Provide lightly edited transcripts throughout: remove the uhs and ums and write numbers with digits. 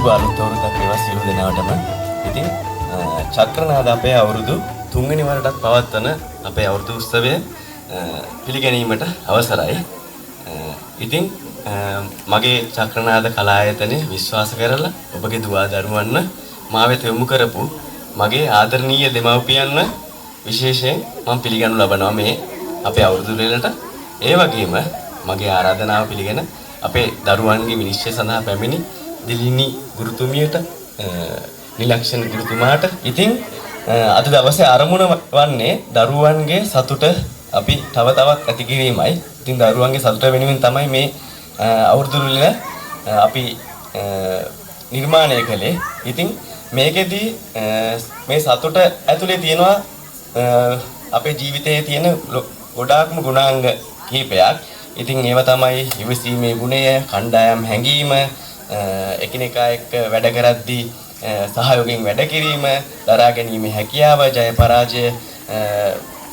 සුබ අලුත් අවුරුද්දක් වේවා සියලු දෙනාටම. ඉතින් චක්‍රනාද අපේ අවුරුදු 3 වෙනි වරටත් පවත්වන අපේ අවුරුදු උත්සවය පිළිගැනීමට අවසරයි. ඉතින් මගේ චක්‍රනාද කලායතනය විශ්වාස කරලා ඔබගේ දුවා දරුවන්ව මා වෙත යොමු කරපු මගේ ආදරණීය දෙමව්පියන්ව විශේෂයෙන් මම පිළිගනු ලබනවා මේ අපේ අවුරුදු වලට. ඒ වගේම මගේ ආරාධනාව පිළිගෙන අපේ දරුවන්ගේ විනිශ්චය සඳහා පැමිණි දිලිනි ගුරුතුමියට නිලක්ෂණ ගුරුතුමාට ඉතින් අද දවසේ ආරමුණ වන්නේ දරුවන්ගේ සතුට අපි තව තවත් ඇති කිරීමයි. ඉතින් දරුවන්ගේ සතුට වෙනුවෙන් තමයි මේ අවුරුදු වල අපි නිර්මාණය කළේ. ඉතින් මේකෙදී මේ සතුට ඇතුලේ තියෙනවා අපේ ජීවිතයේ තියෙන ගොඩාක්ම ගුණාංග කිහිපයක්. ඉතින් ඒවා තමයි ඉවසීමේ ගුණය, කණ්ඩායම් හැඟීම, එකිනෙකා එක්ක වැඩ කරද්දී සහයෝගයෙන් වැඩ කිරීම, දරා ගැනීමේ හැකියාව, ජය පරාජය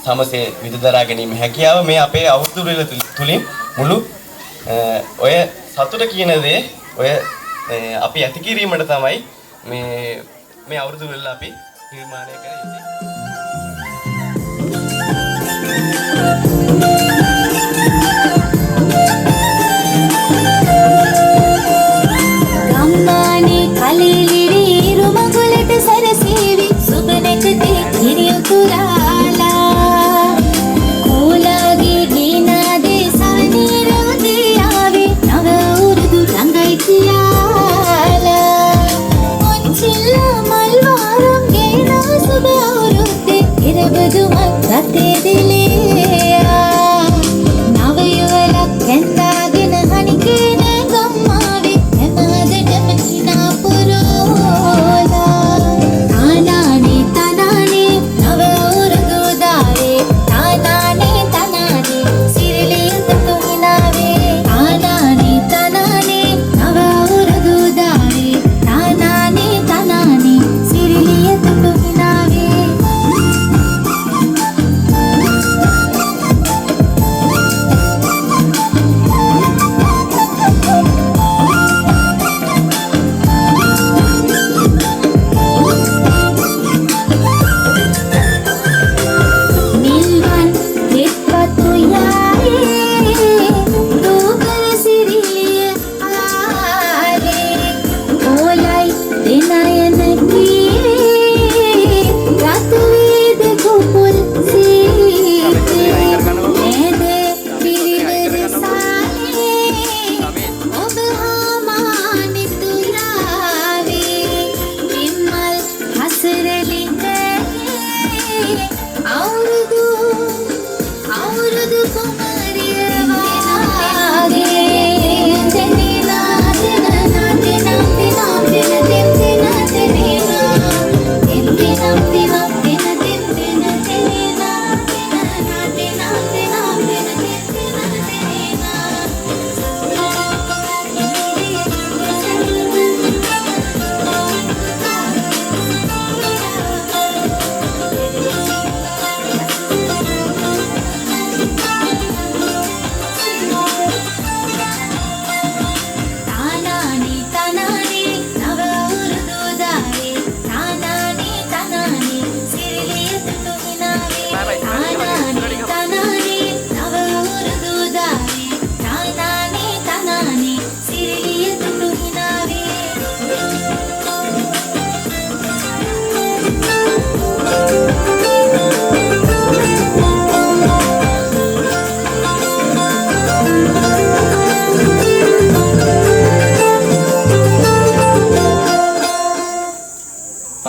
සමසේ විදදරා ගැනීමේ හැකියාව මේ අපේ අවුරුදු වල තුලින් මුළු ඔය සතුට කියන දේ ඔය අපි ඇති කිරීමට තමයි මේ අවුරුදු වල අපි නිර්මාණය කරන්නේ. ගම්මානේ කලීලිරි රුමගලට සරසීවි සුබනකතේ කිරියුතුරාලා කෝලාගේ ගීනාදේ සවනීරෝදී ආවේ නව උරුදු රංගයි කියාලා මොන්චිල්ලා මල්වාරම් ගේනා සුබ අවුරුද්දේ ඉරබදුමත් රතේ දිලේ නව යුවලක් කැන්දාගෙන හනිකේ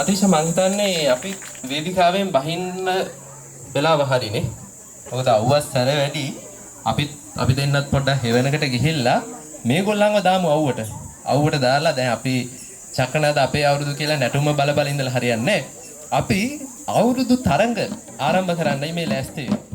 අතිශය මං හිතන්නේ අපි වේදිකාවෙන් බහින්න වෙලාව හරිනේ. මොකද අවුවත් සැර වැඩි. අපි දෙන්නත් පොඩ්ඩක් හෙවණකට ගිහිල්ලා මේගොල්ලන්ව දාමු අවුවට. අවුවට දාලා දැන් අපි චක්‍රනාද අපේ අවුරුදු කියලා නැටුම බල බල ඉඳලා හරියන්නේ නැහැ. අපි අවුරුදු තරඟ ආරම්භ කරන්නයි මේ ලෑස්ති වෙන්නේ.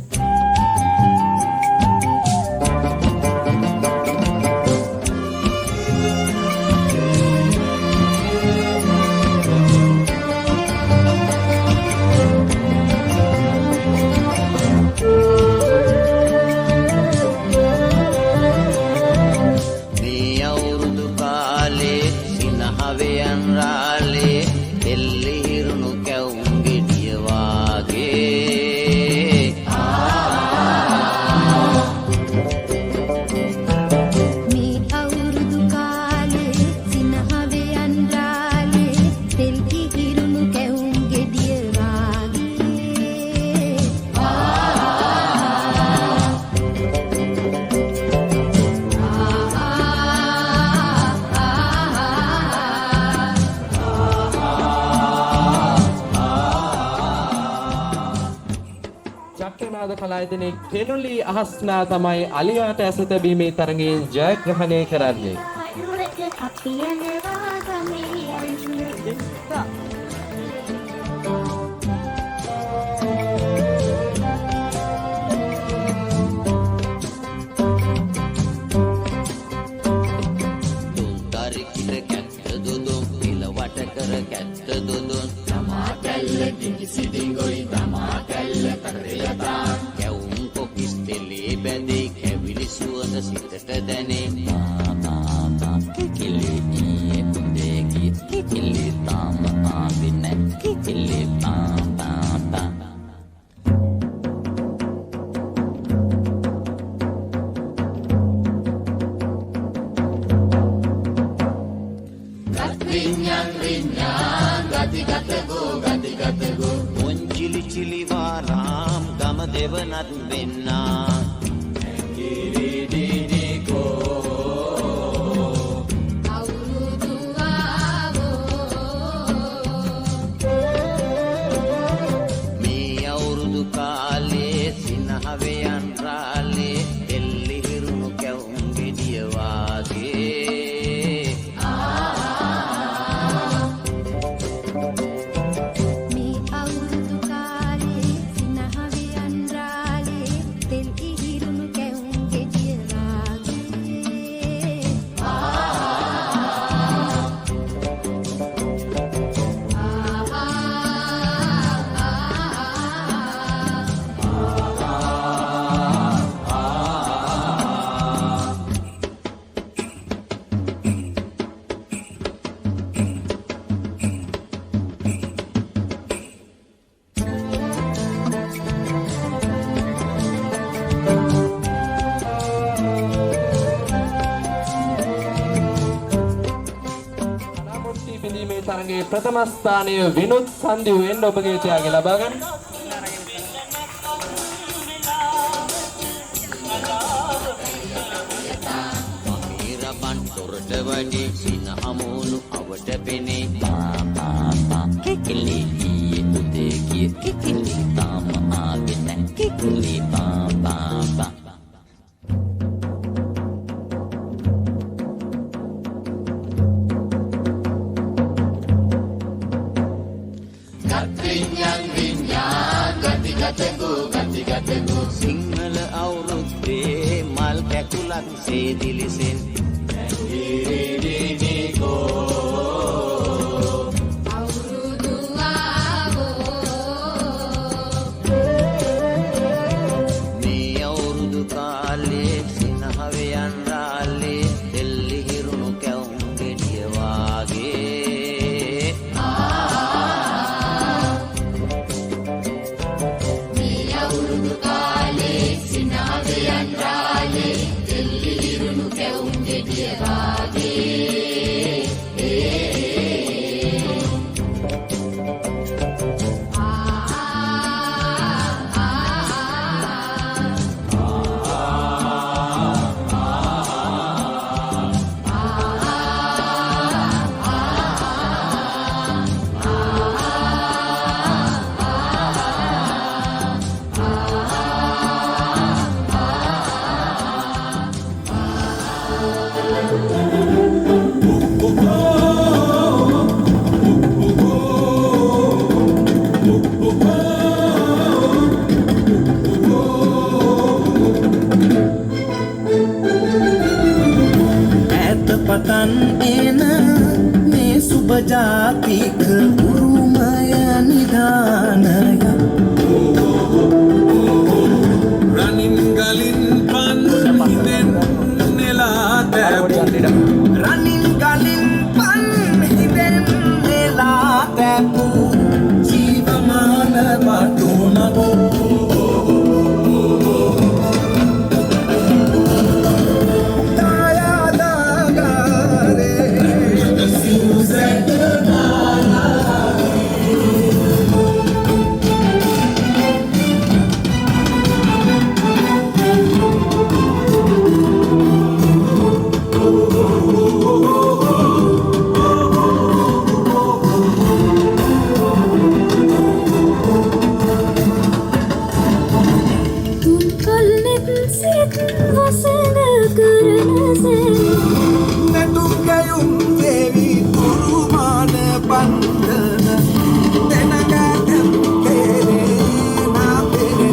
මේ අවුරුදු කාලේ සිනහ වේ කලායතනයේ කෙනුලි අහස්නා තමයි අලියාට ඇස තැබීමේ තරඟයෙන් ජයග්‍රහණය කරන්නේ. අපි යනවා ගමේ සිටිංගොයි තමා කැල්ල කරයතා කැවුම් කොකිස් තෙලේ බැඳේ කැවිලි සුවඳ සිතට දැනේ කිකිලි ඊයේ උදේ ගිය කිකිලි තාම ආවේ නැ කිකිලි තා චිලි වාරාම් ගම දෙවනත් වෙන්නා මේ අවුරුදු කාලේ සිනහවයන් රාලේ එල්ලි හිරුණු කැවුම් ගෙඩිය වාගේ තරඟයේ ප්‍රථම ස්ථානය විනුත් සන්දිවෙන් ඔබගේ ත්‍යාගය ලබා ගන්න. මීරබන් තොරට වඩේ සින හමුණු අවට පෙනේ පාපා කිකිලි ඊයේ උදේ ගිය කිකිලි තාම ආවේ නැ කිකිලි පාපා සිංහල අවුරුද්දේ මල් කැකුලක් සේදිලිසෙන් මේ අවුරුදු කාලේ සිනහවයන් රාලේ දෙල්ලි හිරුණු කැවුම් ගෙඩිය වාගේ जातिक उरुमय निधानय रनिन गलिन पन हिदेन नेला तैबु रनिन गलिन पन हिदेन नेला तैबु जीवमान बाटुनबो නැටුම් ගැයුම් දේවි තුරුමාන බන්ධන දෙනගැටම් කෙරේ නාපෙන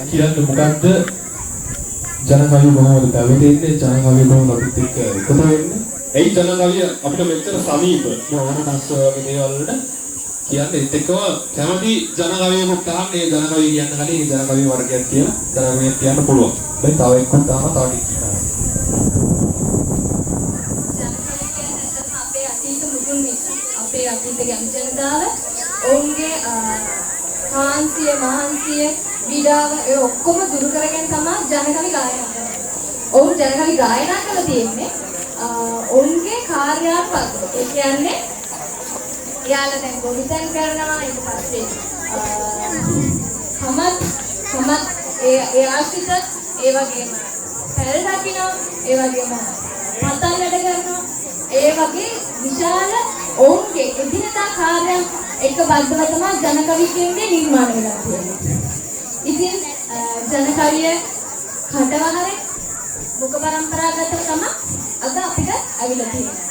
කියන්නේ මොකද්ද? ජනකවිය කොහොමද පැවතෙන්නේ? ජනකවිය කොහොමද අපිත් එක්ක එකතු වෙන්නේ? ඇයි ජනකවිය අපිට මෙච්චර සමීප? මොනවාස් වගේ දේවල් වලට කියන්නේ ඒත් එක්කම කැමති ජනකවියෙකුට තාම මේ ජනකවිය කියන්න කලින් මේ ජනකවිය වර්ගයක් කියලා ජනකවිය කියන්න පුළුවන්. දැන් තව එක්කක් තාම තව ටිකක් කියනවා. අපේ අතීත මුතුන් මිත්තන් අපේ අතීත ගැමි ජනතාව ඔවුන්ගේ කාන්සිය මහන්සිය විඩාව ඒ ඔක්කොම දුරු කරගෙන තමයි ජනකවි ගායනා කරන්නේ. ඔවුන් ජනකවි ගායනා කරලා තියෙන්නේ ඔවුන්ගේ කාර්යාත්මක. ඒ කියන්නේ එයාලා දැන් ගොවිතැන් කරනවා ඊට පස්සේ කමත් ඒ ආශ්‍රිත ඒ වගේම පැල් දකිනවා ඒ වගේම පතල් වැඩ කරනවා ඒ වගේ විශාල ඔවුන්ගේ එදිනදා කාර්යයන් එක බද්ධව තමයි ජනකවි කියන්නේ නිර්මාණය වෙලා තියෙන්නේ. ඉතින් ජනකවිය කටවහරේ මුඛ පරම්පරාගත තම අද අපිට ඇවිල්ලා තියෙනවා.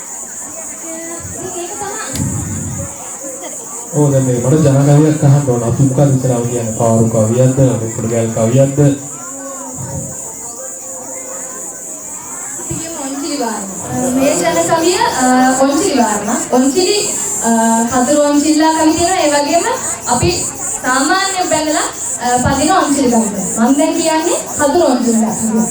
ඒක තමයි. දැන් මේ මට ජනකවියක් අහන්න ඕන. අපි මොකද ඉස්සරහම කියන්නේ? පාරු කවියක්ද? පොඩ්ගල් කවියක්ද? මේ ජනකවිය ඔන්චිලි වාරණ. ඔන්චිලි හතර ඔන්චිල්ලා කවි තියෙනවා. ඒ වගේම අපි සාමාන්‍ය බැලලා පදින ඔන්චිලි කවි. මම දැන් කියන්නේ හතර ඔන්චිල්ලා කවි.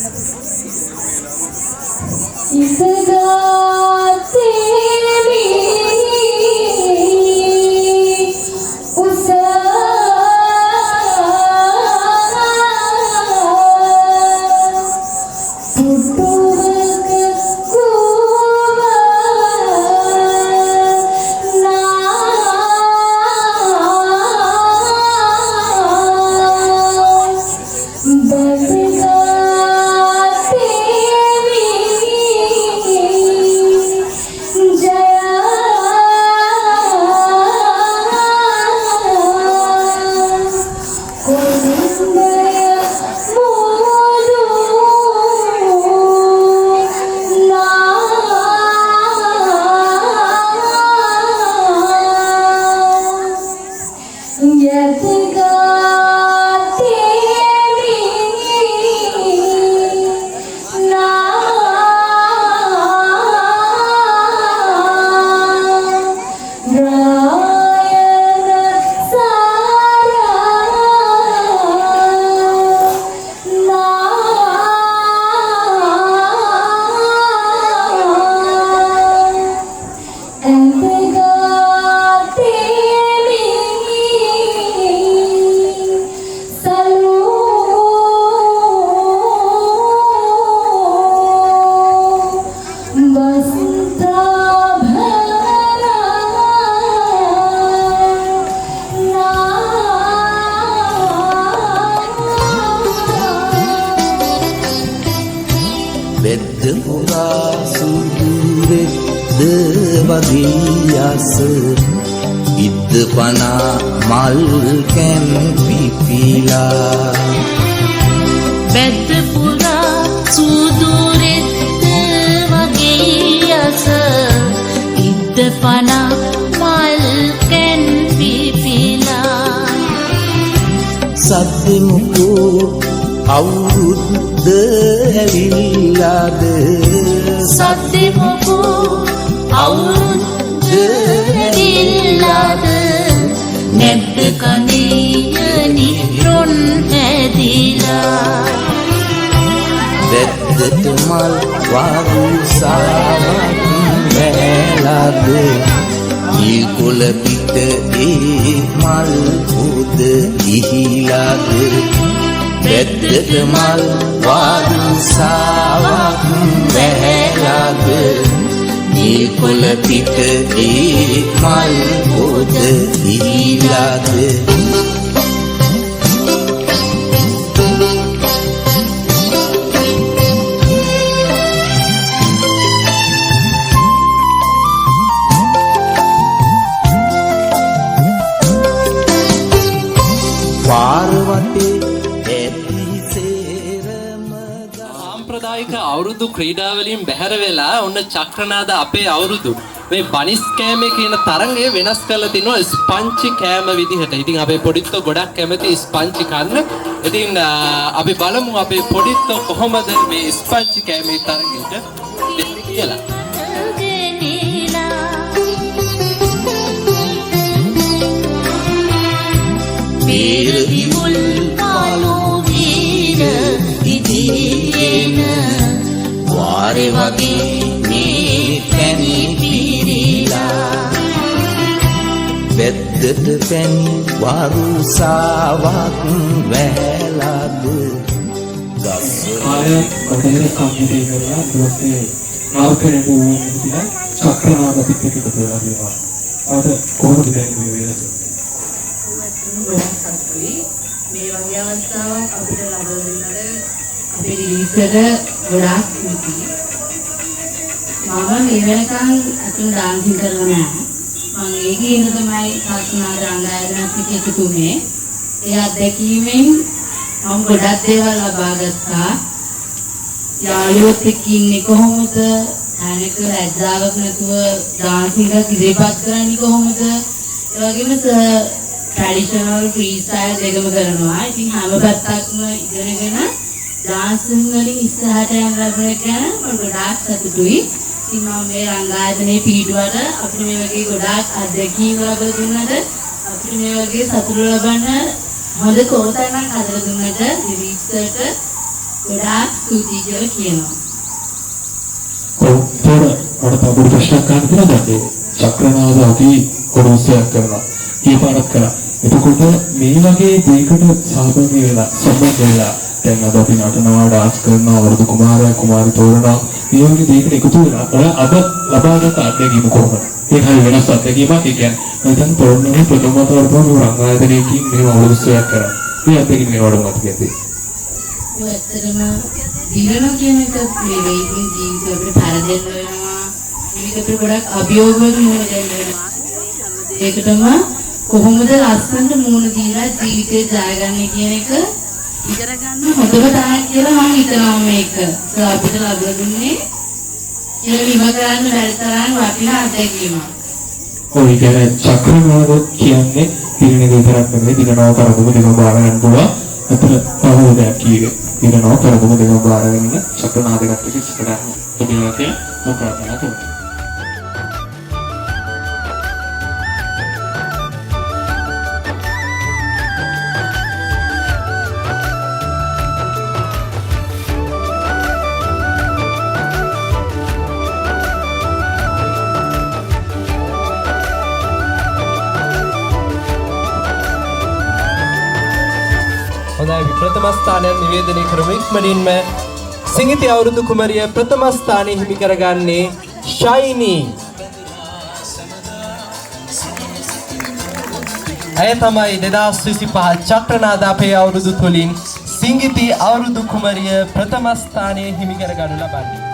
බෙද්ද පුරා සුදුරෙද්ද වගේ යස ඉද්ද පනා මල් කැම් පිපිලා බෙද්ද පුරා සුදුරෙද්ද වගේ යස ඉද්ද පනා මල් කැම් පිපිලා සද්දෙමුකෝ අවුරුද්ද ඇවිල්ලාද සද්දෙමුකෝ අවුරුද්ද ඇවිල්ලාද නැද්ද කඳේයනි රොන් ඇදිලා වැද්දට මල් වරුසාවක් වැලාද ඊකොල පිට ඒ මල් පොද ඉහිලාද වැද්දට මල් වරුසාවක් වැලාද ඊකොල පිට ඒ මල් පොද ඉහිලාද සාම්ප්‍රදායික අවුරුදු ක්‍රීඩාවලින් බැහැර වෙලා ඔන්න චක්‍රනාද අපේ අවුරුදු මේ බනිස් කෑමේ කියන තරඟය වෙනස් කරලා තිනවා ස්පංචි කෑම විදිහට. ඉතින් අපේ පොඩිත්තෝ ගොඩක් කැමති ස්පංචි කන්න. ඉතින් අපි බලමු අපේ පොඩිත්තෝ කොහොමද මේ ස්පංචි කෑමේ තරඟයට දෙන්නේ කියලා. වීර විමුල් කාලෝ වීර විදීන වාරේ වගේ මේ පැණි පිරීලා වැද්දට පැණි වරුසාවක් වැලාද ආය ඔතන කම්පිටි කරලා ඊපස්සේ ආල්කරේට වුණා චක්‍රනාද පිටික කරලා දෙනවා. අද කොහොමද දැන් මේ වෙනස? මේ වගේ අවස්ථාවක් අපිට ලබා දෙන්නට අපේ රිලීසට ගොඩාක් ස්තුතියි. මම මේ වෙනකන් අතුන් ඩාන්සින් කරලා නැහැ. මම ඒකේ ඉඳ තමයි සාස්නාද රංගායනත් එකතු වුනේ. ඒ අත්දැකීමෙන් මම ගොඩක් දේවල් ලබා ගත්තා. යාළුවොත් එක්ක ඉන්නේ කොහොමද? අනෙක ලැජ්ජාවක් නැතුව ඩාන්සින් එක ඉදිරිපත් කරන්නේ කොහොමද? ඒ වගේම ට්‍රැඩිෂනල් ෆ්‍රී ස්ටයිල් දෙකම කරනවා. ඉතින් හැම පැත්තක්ම ඉගෙනගෙන ඩාන්සින් වලින් ඉස්සරහට යන ලබන එක ගැන මම ගොඩාක් සතුටුයි. ඉතින් මම මේ රංගායතනයේ පිටුවට අපිට මේ වගේ ගොඩාක් අත්දැකීම් ලබා දුන්නට අපිට මේ වගේ සතුට ලබන්න හොඳ කෝතනක් හදලා දුන්නට රිවිස්ටර්ට ගොඩාක් ස්තුතියි කියලා කියනවා. මට පොඩි ප්‍රශ්නයක් අහන්න තියෙනවා. චක්‍රනාද අපි කොරෝසයක් කරනවා. කීපාරක් කරා. එතකොට මේ වගේ දෙයකට සහභාගී වෙලා සම්බන්ධ වෙලා දැන් අද අපි නටනවා ඩාන්ස් කරනවා වරුදු කුමාරයා කුමාරි තෝරනවා මේ වගේ දෙයකට එකතු වෙලා ඔය අද ලබාගත් අත්දැකීම කොහොමද? ඒක හරි වෙනස් අත්දැකීමක්. ඒ කියන්නේ මම දැන් තෝරන්නේ ප්‍රථම වතාවට මේ රංගායතනයකින් මේ අවුරුද්දක් කරා. මේ අත්දැකීම මේ වඩුමත් කියන්නේ. ඔය ඇත්තටම දිනන කියන එක මේ වේදින් ජීවිතේ අපිට පරදෙන්න වෙනවා. ජීවිතේ ගොඩක් අභියෝග වලින් මුහුණ දෙන්න වෙනවා. ඒකටම කොහොමද ලස්සනට මුහුණ දීලා ජීවිතේ ජයගන්නේ කියන එක ඉගෙන ගන්න හොඳම තමයි කියලා මම හිතනවා මේක. ඒක අපිට ලැබලා දුන්නේ කියලා විම කරන්න බැරි තරම් වටිනා අත්දැකීමක්. ඔය කියන්නේ චක්‍රනාද කියන්නේ පිරිණිද විතරක් නෙවෙයි දිනනවා කරපොම දෙකම බාර ගන්න පුළුවන්. අතන පහෝදයක් කීවේ. දිනනවා කරපොම දෙකම බාර ගන්න චක්‍රනාදකට ඉස්සරහට තිබෙනවා කියලා මම ප්‍රාර්ථනා කරනවා. හොඳයි ප්‍රථම ස්ථානය නිවේදනය කරමු ඉක්මනින්ම සිඟිති අවුරුදු කුමරිය ප්‍රථම ස්ථානය හිමි කරගන්නේ ෂයිනි. ඇය තමයි 2025 චක්‍රනාද අපේ අවුරුදු තුලින් සිංගිති අවුරුදු කුමරිය ප්‍රථම ස්ථානයේ හිමි කර ගනු ලබන්නේ.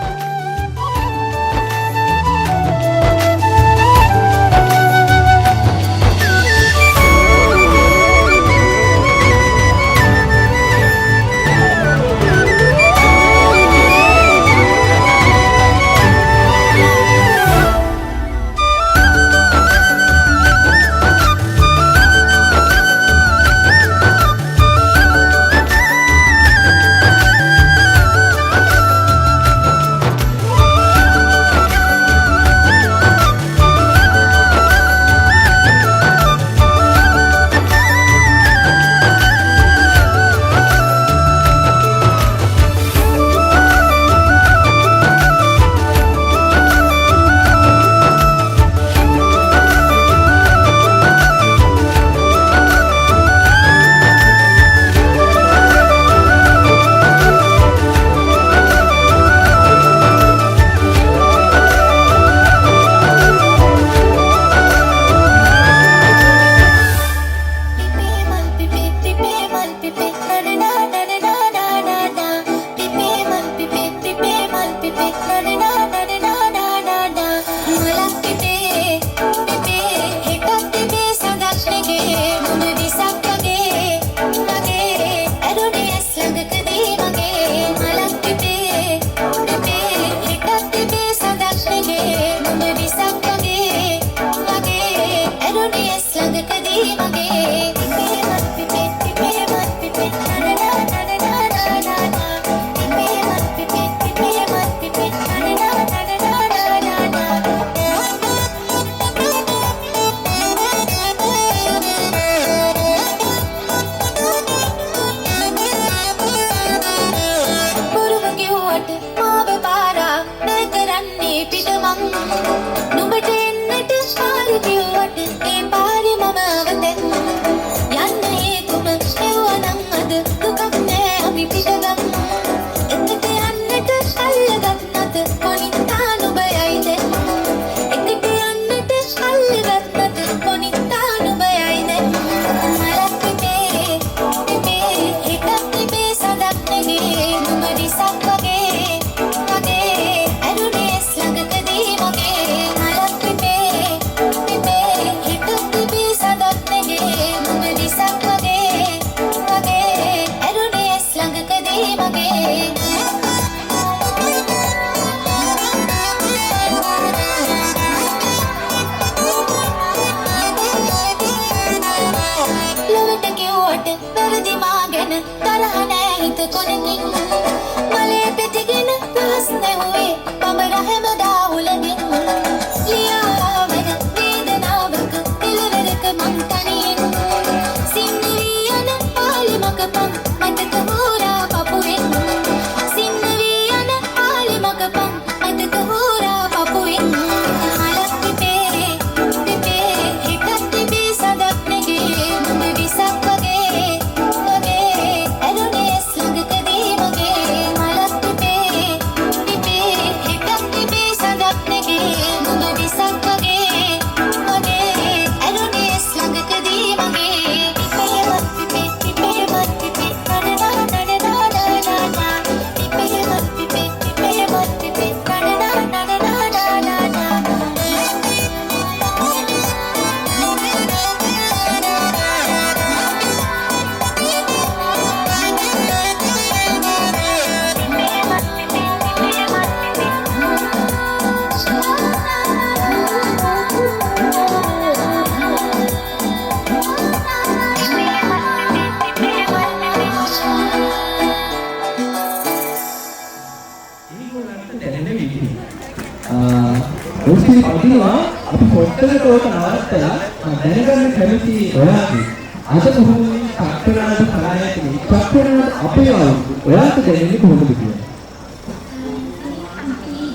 ඔස්සේ පදිනවා අපි පොට්ටකට ඕක නවත්තලා දැනගන්න කැමති ඔයාගේ අද කොහොමද චක්‍රනාද කලායතනේ චක්‍රනාද අපේ ඔයාට දැනෙන්නේ කොහොමද කියලා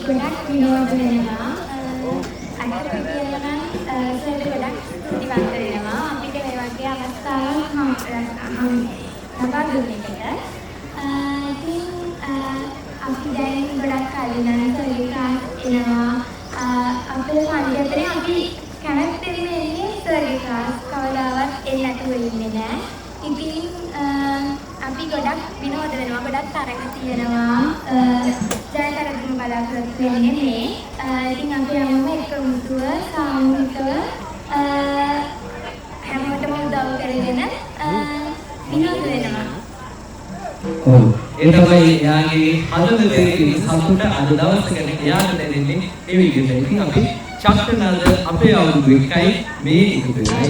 ගොඩක් විනෝද වෙනවා අනිත් කියලා නම් සර් ගොඩක් ස්තුතිවන්ත වෙනවා අපිට මේ වගේ අවස්ථාවක් ලබා දුන්නේකට ඉතින් අපි දැන් ගොඩක් කලින් සර්විකාස් එනවා අපේ පන්තියේ අපි කැමැත්තෙන් ඉන්නේ සර්විකාස් කවදාවත් එන්නේ නැතුව ඉන්නේ නැහැ ඉතින් අපි ගොඩක් විනෝද වෙනවා ගොඩක් තරඟ තියෙනවා ජය කරගන්න බලාපොරොත්තු වෙන්නේ මේ ඉතින් අපි හැමෝම එකමුතුව සාමූහිකව හැමෝටම උදව් කරගෙන විනෝද වෙනවා ඔව් ඒ තමයි යාගේ හදවතේ තියෙන සතුට අද දවසකට යාට දැනෙන්නේ ඒ විදිහට. ඉතින් අපි චක්‍රනාද අපේ අවුරුදු 1යි මේ එකතු වෙලා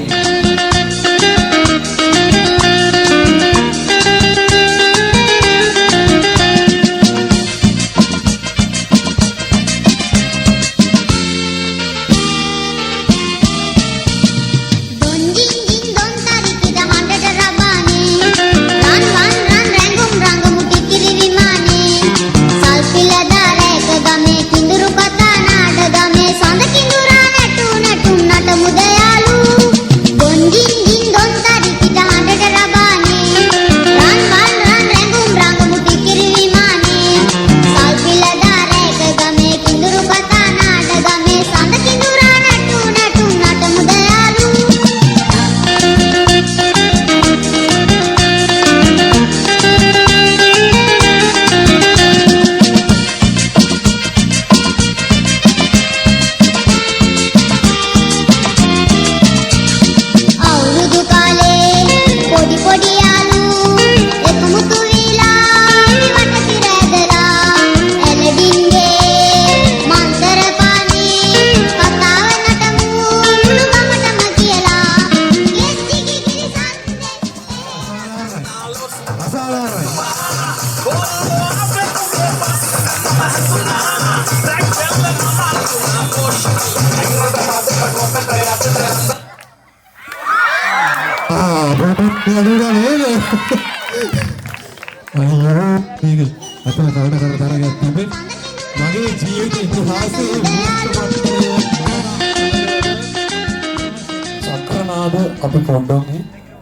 චක්‍රනාද අපි පොඩ්ඩක්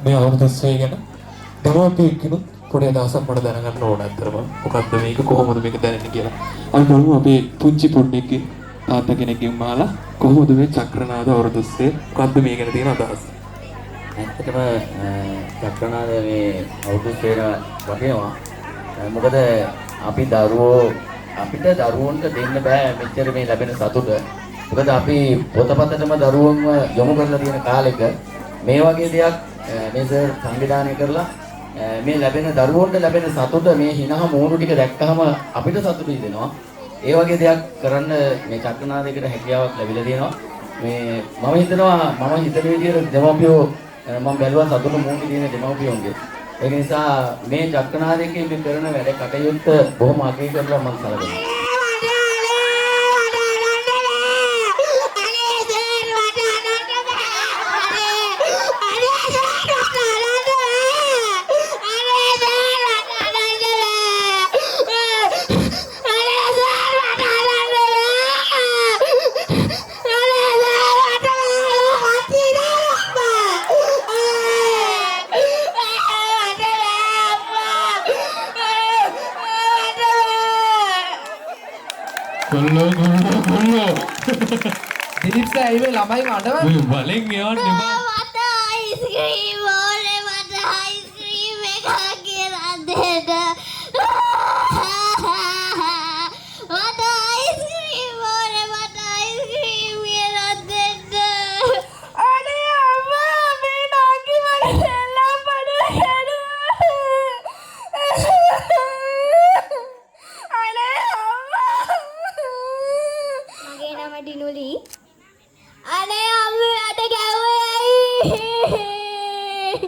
මේ අවුරුද්දේ ගැන දෙමව්පියෙක්ගෙනුත් පොඩි අදහසක් මට දැනගන්න ඕන අතරම. මොකද්ද මේක කොහොමද මේක දැනෙන්නේ කියලා. අපි බලමු අපේ පුංචි පොඩ්ඩෙක්ගේ තාත්තා කෙනෙක්ගෙන් මාලා කොහොමද මේ චක්‍රනාද අවුරුද්දේ මොකද්ද මේ ගැන තියෙන අදහස? ඇත්තටම චක්‍රනාද මේ අවුරුද්දේ වගේවා. මොකද අපි අපිට දරුවන්ට දෙන්න බෑ මෙච්චර මේ ලැබෙන සතුට. මොකද අපි පොතපතටම දරුවන්ව යොමු කරලා තියෙන කාලෙක මේ වගේ දෙයක් මේ සර් සංවිධානය කරලා මේ ලැබෙන දරුවන්ට ලැබෙන සතුට මේ හිනහ මූණු ටික දැක්කහම අපිට සතුටුයි දෙනවා. ඒ වගේ දෙයක් කරන්න මේ චක්‍රනාදයකට හැකියාවක් ලැබිලා තියෙනවා. මේ මම හිතනවා මම හිතන විදිහට දෙමව්පියෝ මම බැලුවා සතුට මූණු තියෙන දෙමව්පියෝන්ගේ. ඒක නිසා මේ චක්‍රනාදයේ මේ කරන වැඩ කටයුත්ත බොහොම අගය කරලා මම සැලකනවා. දිලිප් සර් මේ ළමයි මඩවන්නේ බලෙන් යවන්න එපා. මට අයිස්ක්‍රීම් ඕනේ මට අයිස්ක්‍රීම් එකක් කියලා දෙන්න මට අයිස්ක්‍රීම් ඕනේ මට අයිස්ක්‍රීම් කියලා දෙන්න අනේ අම්මා මේ නාකි මට සෙල්ලම් බඩ අනේ අම්මා මගේ නම ඩිනුලි අනේ අම්මා අද ගැව්වේ ඇයි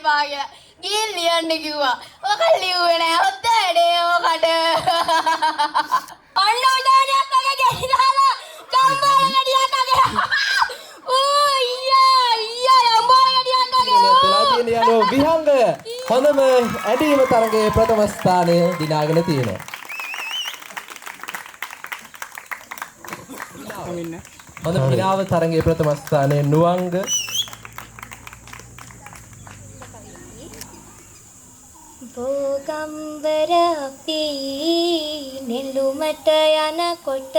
එපා කියලා. ගිහින් ලියන්න කිව්වා. ඔක ලිව්වේ නෑ. ඔතේනේ ඔකට. අන්න උදානියක් වගේ ගෙහිලා කම්බල ගඩියක් වගේ. ඌ ඊයා අම්බල ගඩියක් වගේ. තුලා තියෙන යනෝ විහංග හොඳම ඇදීම තරගයේ ප්‍රථම ස්ථානය දිනාගෙන තියෙනවා. හොඳ පිනාව තරගයේ ප්‍රථම ස්ථානයේ නුවංග බෝගම්බර අපි නෙළුමට යනකොට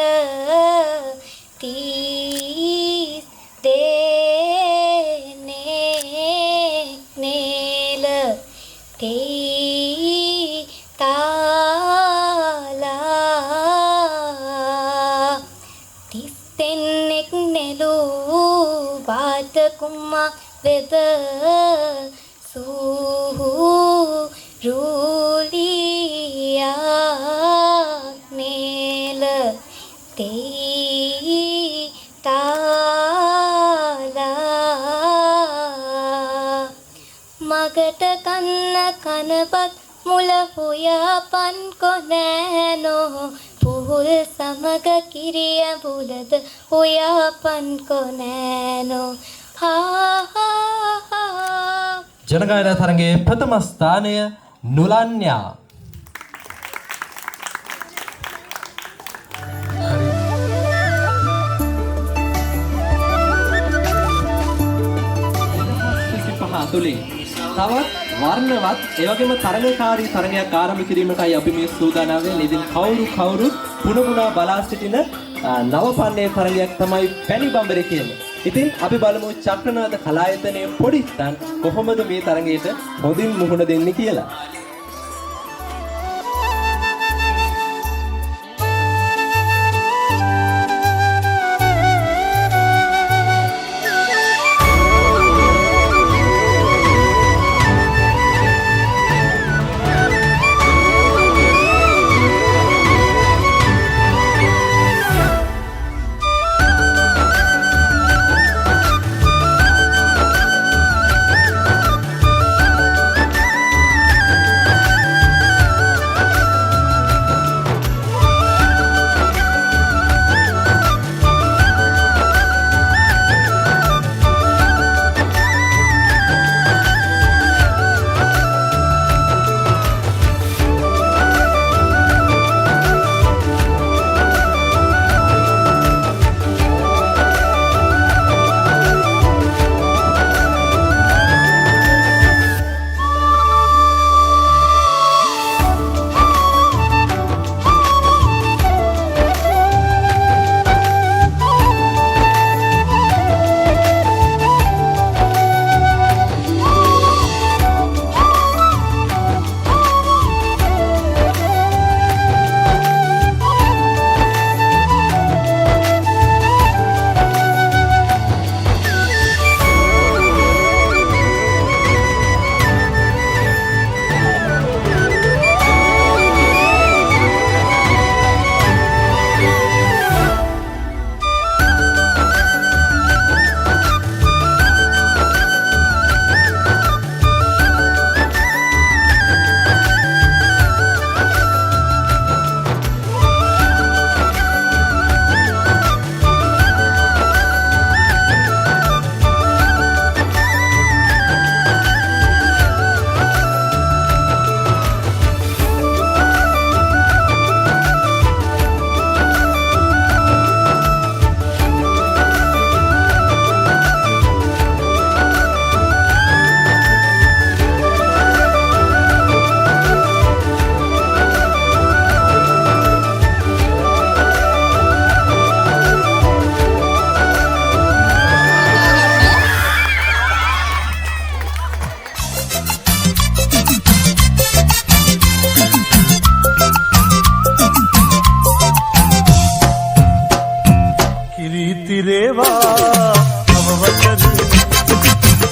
තීස් දේනේ නේල තී තාලා තිස්සෙන්නෙක් නෙළූ බාත කුම්මා වෙද සූ රූලියා නේල තේ තාලා මගට කන්න කනපත් මුල හොයාපන් කොනෑනෝ පුහුල් සමග කිරිය බුලද හොයාපන් කොනෑනෝ ජනගායනා තරගයේ ප්‍රථම ස්ථානය නුලන්‍යා. තුලින් තවත් වර්ණවත් ඒ වගේම තරගකාරී තරගයක් ආරම්භ කිරීමටයි අපි මේ සූදානම් වෙන්නේ. ඉතින් කවුරු පුනපුනා බලා සිටින නවපන්නේ තරගයක් තමයි පැණි බඹරේ කියන්නේ. ඉතින් අපි බලමු චක්‍රනාද කලායතනයේ පොඩිත්තන් කොහොමද මේ තරගයට හොඳින් මුහුණ දෙන්නේ කියලා.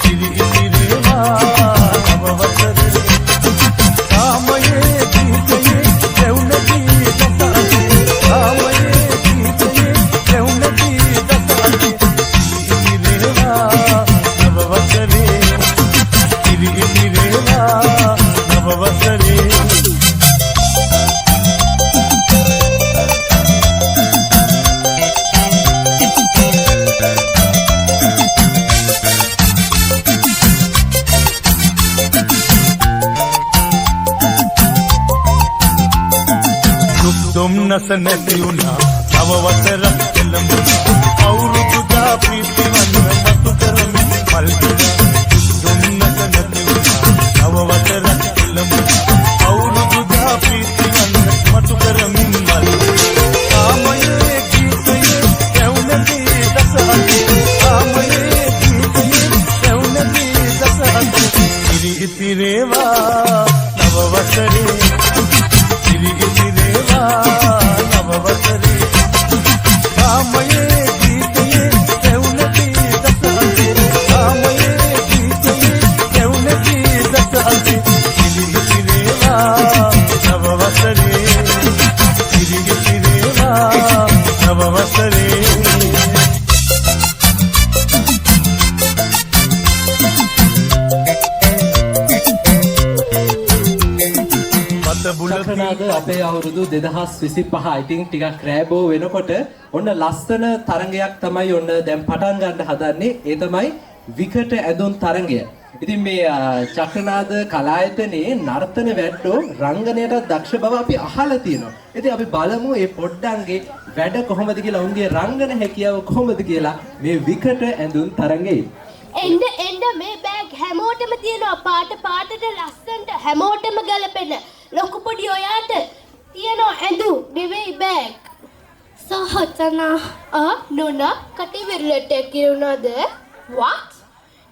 Kiri දුන්නස නැති වුණා නව වසරක් එළඹුණා අවුරුදුදා ප්‍රීති වන්න මතු කරමින් මල් දුන්නස නැති වුණා නව වසරක් එළඹුණා අවුරුදුදා ප්‍රීති වන්න මතු කරමින් මල් ආමයේ ගීතයේ කැවුනදී දසහතේ ආමයේ ගීතයේ කැවුනදී දසහතේ ඉතිරේවා නව වසරේ චක්‍රනාද අපේ අවුරුදු 2025 ඉතින් ටිකක් රෑබෝ වෙනකොට ඔන්න ලස්සන තරඟයක් තමයි ඔන්න දැන් පටන් ගන්න හදන්නේ. ඒ තමයි විකට ඇඳුම් තරඟය. ඉතින් මේ චක්‍රනාද කලායතනයේ නර්තන වැඩෝ රංගනයට දක්ෂ බව අපි අහලා තියෙනවා. ඉතින් අපි බලමු මේ පොඩ්ඩන්ගේ වැඩ කොහොමද කියලා, උන්ගේ රංගන හැකියාව කොහොමද කියලා මේ විකට ඇඳුම් තරඟේ. එන්න මේ බෑග් හැමෝටම තියෙනවා. පාටට ලස්සනට හැමෝටම ගලපෙන ලොකු පොඩි ඔයාට තියෙනවා ඇඳුම් නෙවෙයි බෑග්. සහතනා නෝනා කටේ විරලට කිරුණාද? what?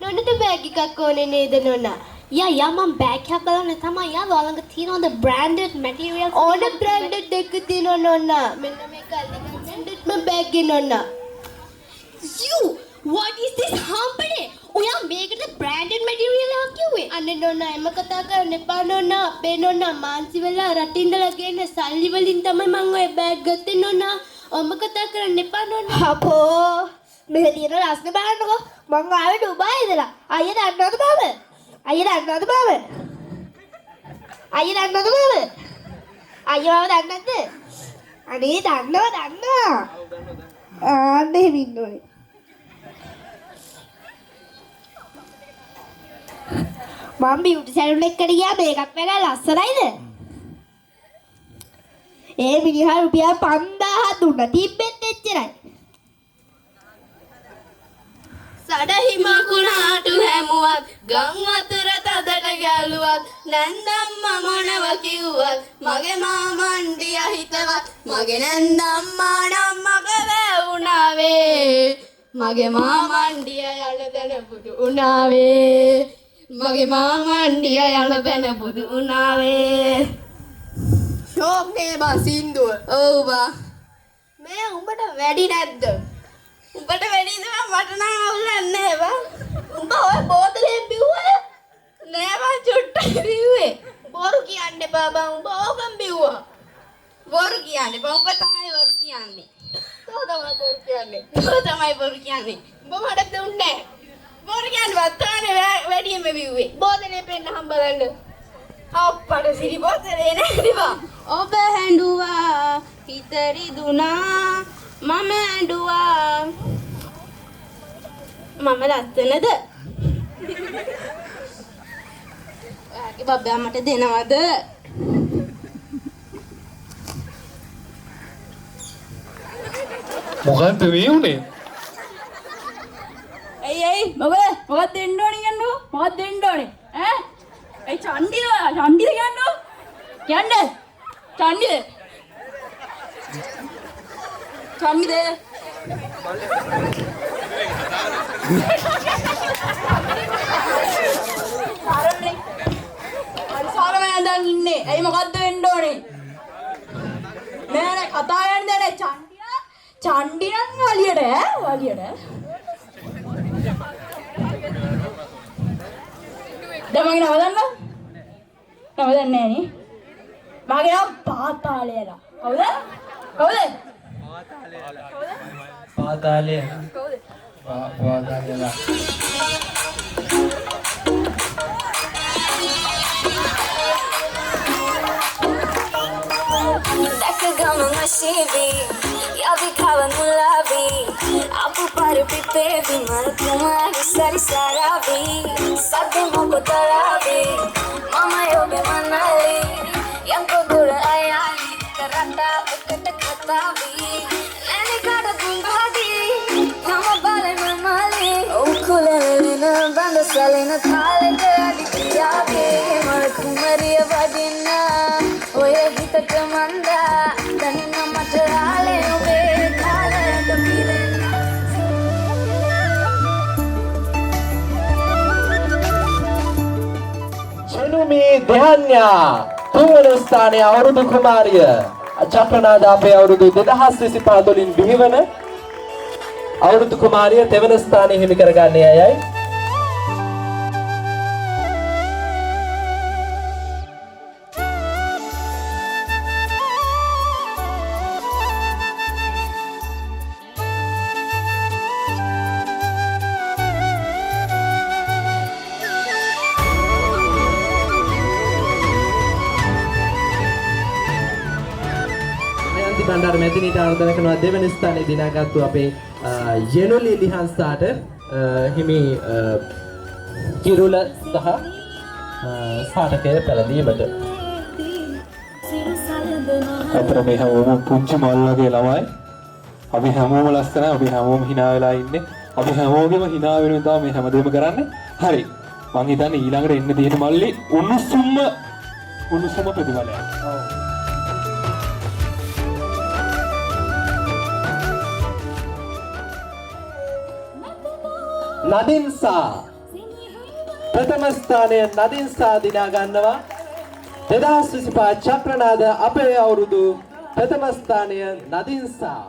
නෝනට බෑග් එකක් ඕනේ නේද නෝනා? යා මම බෑග් එකක් බලන්න තමයි යා ළඟ තියෙනවද branded material ඕන branded දෙක තියෙනවා නෝනා. මෙන්න මේක branded බෑග් එක නෝනා. What is this හම්බනේ? ඔයා මේකට branded material එකක් කිව්වේ? අනේ නෝනා එම කතා කරන්න එපා නෝනා. අපේ නෝනා මාන්සි වෙලා රටින් ඉඳලා ගේන සල්ලි වලින් තමයි මම ඔය බෑග් ගත්තේ නෝනා. ඔම කතා කරන්න එපා නෝනා. අපෝ මේ ලියන රස්නේ බලන්නකෝ. මං ආවේ ඩුබායි ඉඳලා. අයියා දන්නවද බබ? අයියා දන්නවද බබ? අයියා දන්නවද බබ? අයියා බබ දන්නේ නැද්ද? අනේ දන්නවා. ආන්නේ වින්නෝනේ. මම බියුටි සැලුන් එකට ගියා මේකප් එක ලස්සනයිද? ඒ මිනිහා රුපියල් 5000 දුන්නා. තිබ්බෙත් එච්චරයි. සඩහිම කුණාටු හැමුවත් ගම් වතුර තදට ගැලුවත් නැන්දම්මා මොනව කිව්වත් මගේ මාමණ්ඩිය හිතවත් මගේ නැන්දම්මා නම් මගේ වුණාවේ මගේ මාමණ්ඩිය යන දන බුදු උනාවේ මගේ මාමණ්ඩිය යන බැන බුදු උනාවේ. ෂෝක් නේ බා සින්දුව. ඔව් බා. මේ උඹට වැඩි නැද්ද? උඹට වැඩිද මට නම් අවුලක් නෑ බා. උඹ ඔය බෝතලෙන් බිව්වද? නෑ බා චුට්ටක් බිව්වේ. බොරු කියන්නේ බා උඹ ඕකම් බිව්වා. බොරු කියන්නේ බා උඹ තමයි බොරු කියන්නේ. තෝ තමයි බොරු කියන්නේ. උඹ මට දුන්නේ නෑ. බොරු කියන්නේ වත්තානේ වැඩියෙන්ම බිව්වේ. බෝතලේ පෙන්න හම්බලන්න. අප්පට සිරි බෝතලේ නේද බා? ඔබ හැඬුවා හිතරි දුනා මම ඇඬුවා මම ලස්සනද? ඔයාගේ බබ්බා මට දෙනවද? මොකක්ද මේ උනේ? ඇයි මොකද දෙන්න ඕනේ කියන්නෝ? මොකක්ද දෙන්න ඕනේ? ඈ? ඒ චණ්ඩිද කියන්නෝ? කියන්නේ? චණ්ඩිද? අරසාරම ඇඳන් ඉන්නේ. ඇයි මොකද්ද වෙන්න ඕනේ? නෑ කතා යන්නේ නෑ චණ්ඩි නම් වලියට වලියට. දැන් මගේ නම දන්නවද? නම දන්නේ නෑ නේ. මගේ නම පාතාලයලා. කවුද? පාතාලය. පාතාලයලා. Jag fick hava mulabi Apu pare pipevi Mara kumari sari sarabi Sade moko tarabi Mama yoge manali Yang ko gula ayali Karata ukata දෙහන්‍යා තුන්වන ස්ථානයේ අවුරුදු කුමාරිය චක්‍රනාද අපේ අවුරුදු 2025 තුලින් බිහිවන අවුරුදු කුමාරිය දෙවන ස්ථානයේ හිමි කරගන්නේ අයයි. බණ්ඩාර මැදිනිට ආරාධනා කරනවා දෙවන ස්ථානයේ දිනාගත්තු අපේ යෙනුලි ලිහන්සාට හිමි කිරුල සහ සාටකය පැලඳීමට. අතර මේ හැමෝම පුංචි මල් වගේ ළමයි. අපි හැමෝම ලස්සනයි. අපි හැමෝම hina වෙලා ඉන්නේ. අපි හැමෝගෙම hina වෙනුවෙන් තමයි මේ හැමදේම කරන්නේ. හරි. මං හිතන්නේ ඊළඟට එන්න තියෙන මල්ලි උණුසුම ප්‍රතිඵලයක්. නදින්සා ප්‍රථම ස්ථානය නදින්සා දිනා ගන්නවා. 2025 චක්‍රනාද අපේ අවුරුදු ප්‍රථම ස්ථානය නදින්සා.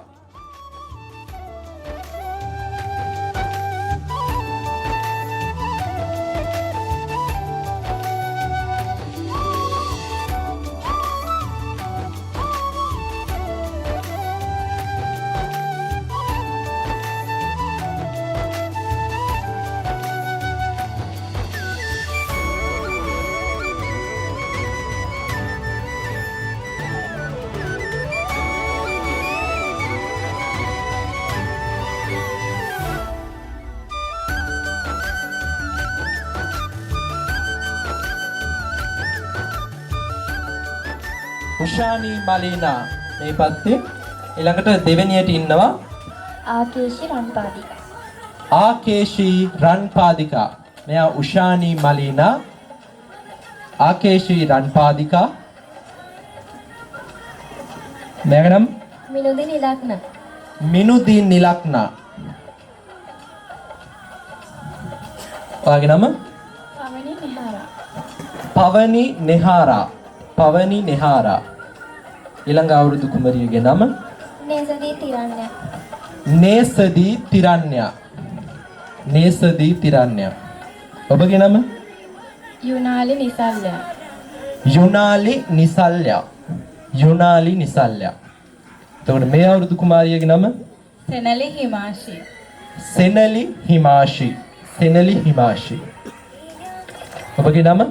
උෂානි මලීනා මේ පැත්තේ ඊළඟට දෙවෙනියට ඉන්නවා ආකේෂි රන්පාදිකා. ආකේෂි රන්පාදිකා. මෙයා උෂානි මලීනා ආකේෂි රන්පාදිකා. මෙයාගේ නම මිනුදින් ඉලක්න. මිනුදින් නිලක්න. ඔයාගේ නම පවනි නිහාරා. පවනි නිහාරා. පවනි නිහාරා. ඊළඟ අවුරුදු කුමරියගේ නම නේසදී තිරන්‍ය. නේසදී තිරන්‍ය. නේසදී තිරන්‍ය. ඔබගේ නම යුනාලි නිසල්ය. යුනාලි නිසල්ය. යුනාලි නිසල්ය. එතකොට මේ අවුරුදු කුමාරියගේ නම සෙනලි හිමාෂි. සෙනලි හිමාෂි. සෙනලි හිමාෂි. ඔබගේ නම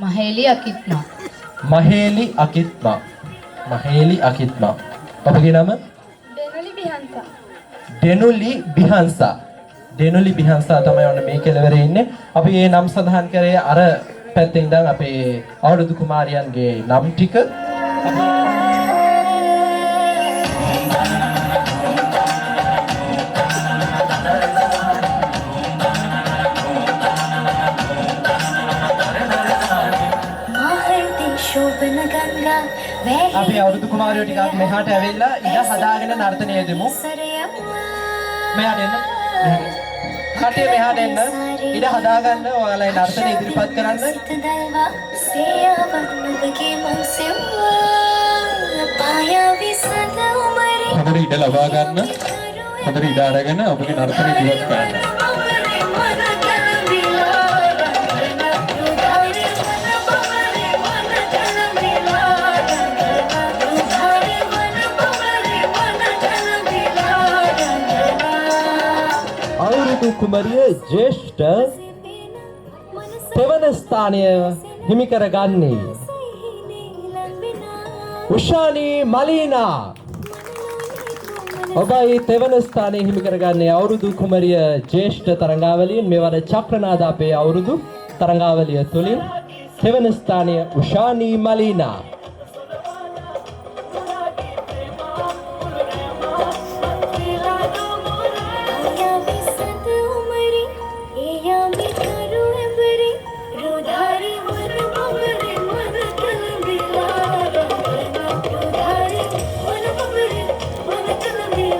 මහේලි අකිත්නා. මහේලි අකිත්මා. මහේලි අකිත්මා. ඔබගේ නම දෙනලි බිහන්සා. දෙනුලි බිහන්සා. දෙනුලි බිහන්සා තමයි ඔන්න මේ කෙළවරේ ඉන්නේ. අපි මේ නම් සඳහන් කරේ අර පැත්තෙන් ඉඳන් අපේ අවුරුදු කුමාරියන්ගේ නම් ටික අපි අවුරුදු කුමාරයෝ ටිකක් මෙහාට ඇවිල්ලා ඉඳ හදාගෙන නර්තනය දෙමු. මෙහාට එන්න. කටේ මෙහාට එන්න. ඉඳ හදාගන්න ඔයාලා නර්තනය ඉදිරිපත් කරන්න. හොඳට ඉඳ ලබා ගන්න. හොඳට ඉඳ අරගෙන ඔබගේ නර්තනය ඉදිරිපත් කරන්න. කුමරිය ජේෂ්ඨ තෙවන ස්ථානය හිමි කරගන්නේ උෂානි මලීනා. ඔබයි තෙවන ස්ථානය හිමි කරගන්නේ අවුරුදු කුමරිය ජේෂ්ඨ තරඟාවලියෙන් මෙවර චක්‍රනාද අපේ අවුරුදු තරඟාවලිය තුලින් තෙවන ස්ථානය උෂානි මලීනා.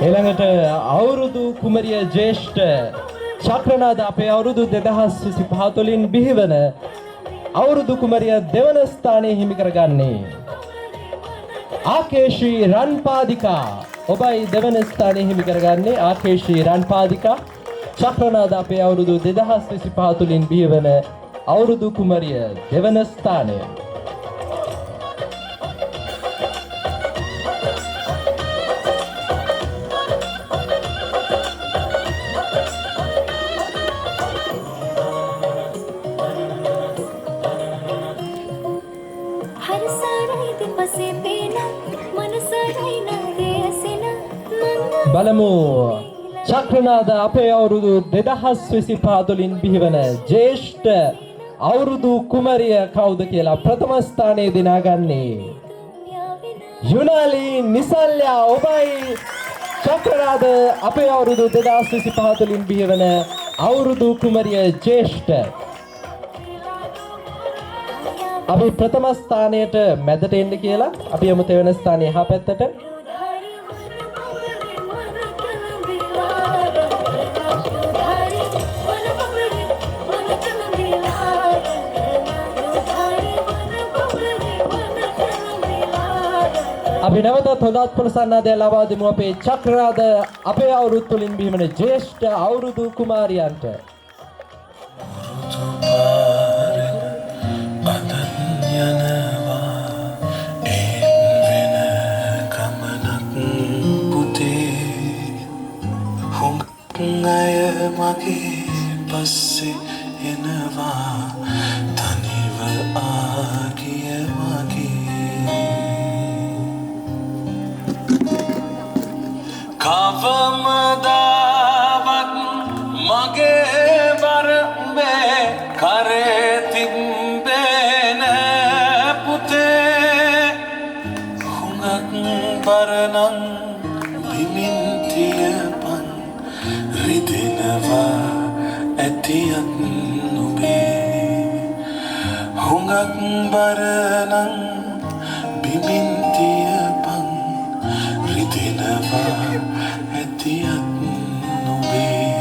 ඊළඟට අවුරුදු කුමරිය ජේෂ්ඨ චක්‍රනාද අපේ අවුරුදු 2025 තුලින් බිහිවන අවුරුදු කුමරිය දෙවන ස්ථානයේ හිමි කරගන්නේ. ආකේෂී රන්පාදිකා ඔබයි දෙවන ස්ථානයේ හිමි කරගන්නේ. ආකේෂී රන්පාදිකා චක්‍රනාද අපේ අවුරුදු 2025 තුලින් බිහිවන අවුරුදු කුමරිය දෙවන ස්ථානය. බලමු චක්‍රනාද අපේ අවුරුදු 2025 තුලින් බිහිවන ජ්‍යෙෂ්ඨ අවුරුදු කුමරිය කවුද කියලා. ප්‍රථම ස්ථානයේ දිනාගන්නේ යුනාලි නිසල්යා ඔබයි චක්‍රනාද අපේ අවුරුදු 2025 තුලින් බිහිවන අවුරුදු කුමරිය ජ්‍යෙෂ්ඨ. අපි ප්‍රථම ස්ථානයට මැදට එන්න කියලා අපි යමු තෙවන ස්ථානයේ එහා පැත්තට. අපි නැවතත් හොඳත් ප්‍රසන්නතාවය ලබා දෙමු අපේ චක්‍රනාද අපේ අවුරුදු තුලින් බිහිවන ජ්‍යෙෂ්ඨ අවුරුදු කුමාරියන්ට. අය මගේ පස්සේ එනවා තනිව ආගිය මගේ කවමදාවත් මගේ බරඹේ කරේ තිබ්බේ නෑ පුතේ හුඟක් බරනම් බිමින් තියපන් රිදෙනවා ඇතියත් නොබේ හුඟක් බරනම් බිමින් තියපන් රිදෙනවා ඇතියත් නොබේ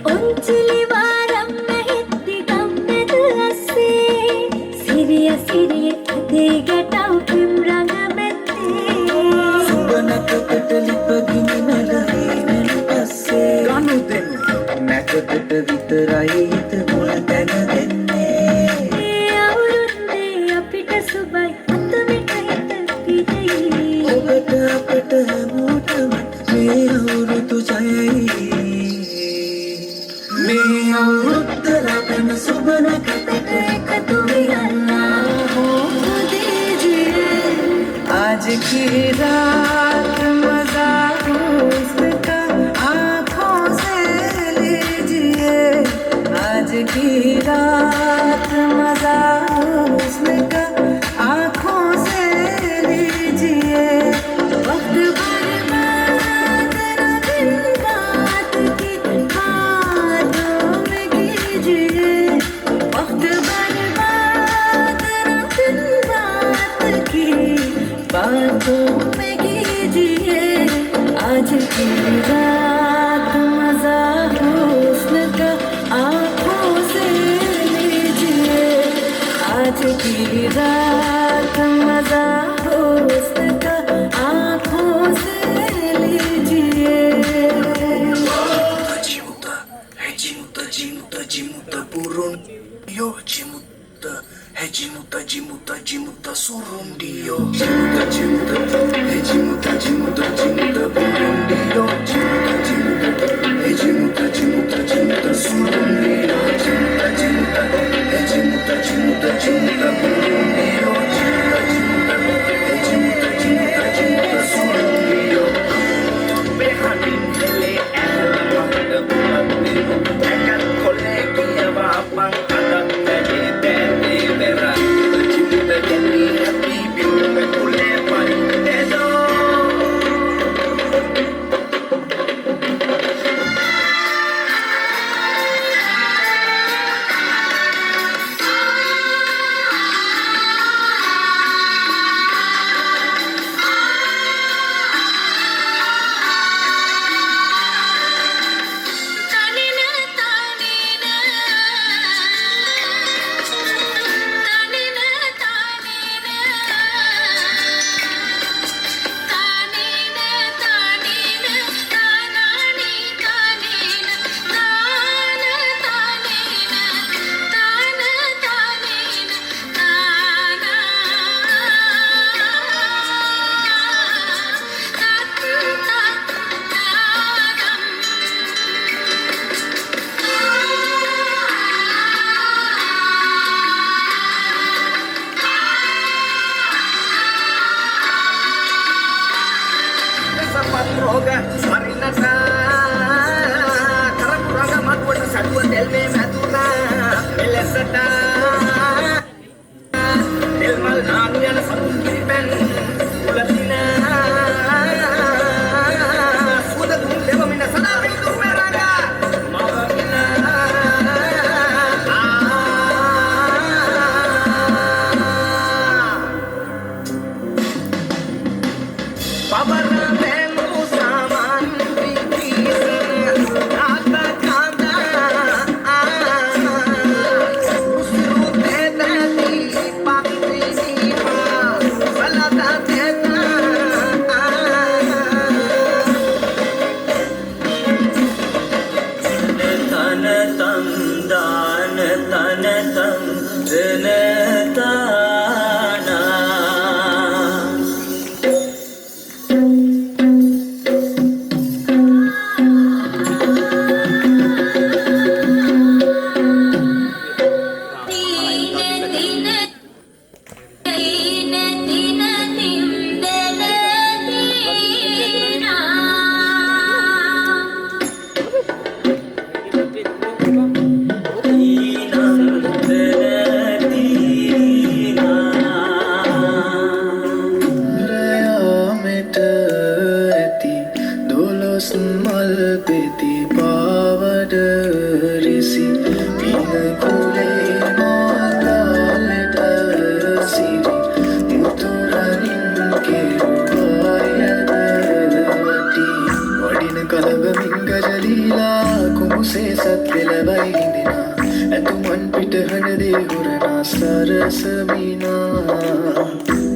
Unchili varam mehitti gammed asse අපටට විතරයි හිත මුල් තැන දෙන්නේ අවුරුද්දේ අපිට සුබයි අත මිට හිත පිටයි ඔබට අපට හැමෝටම මේ අවුරුදු ජයයි මේ අවුරුද්ද ලබන සුබ නැකතට එකතු වෙලා आज की रात मजा उसका आँखों से लीजिए आज की रात मजा उसका आँखों से लीजिए वक्त बर्बाद न दिन रात की बातों में कीजिए वक्त बर्बाद न दिन रात की बातों में कीजिए आज की रात मजा हुस्न का आँखों से लीजिए आज की रात मजा हुस्न का आँखों से लीजिए jimuta burun yo jimuta jimuta surun dio jimuta burun dio jimuta surun dio jimuta burun dio jimuta surun dio behanin ele akan kolegi abang ada de vera jimuta jadi happy biru kule pari dedo patroga marinata karamuraga matwada sadwa delme matuna elesata delmal nanu yana samukiri pen ulatina suda dum deva mina sada pintu meraga mawina babara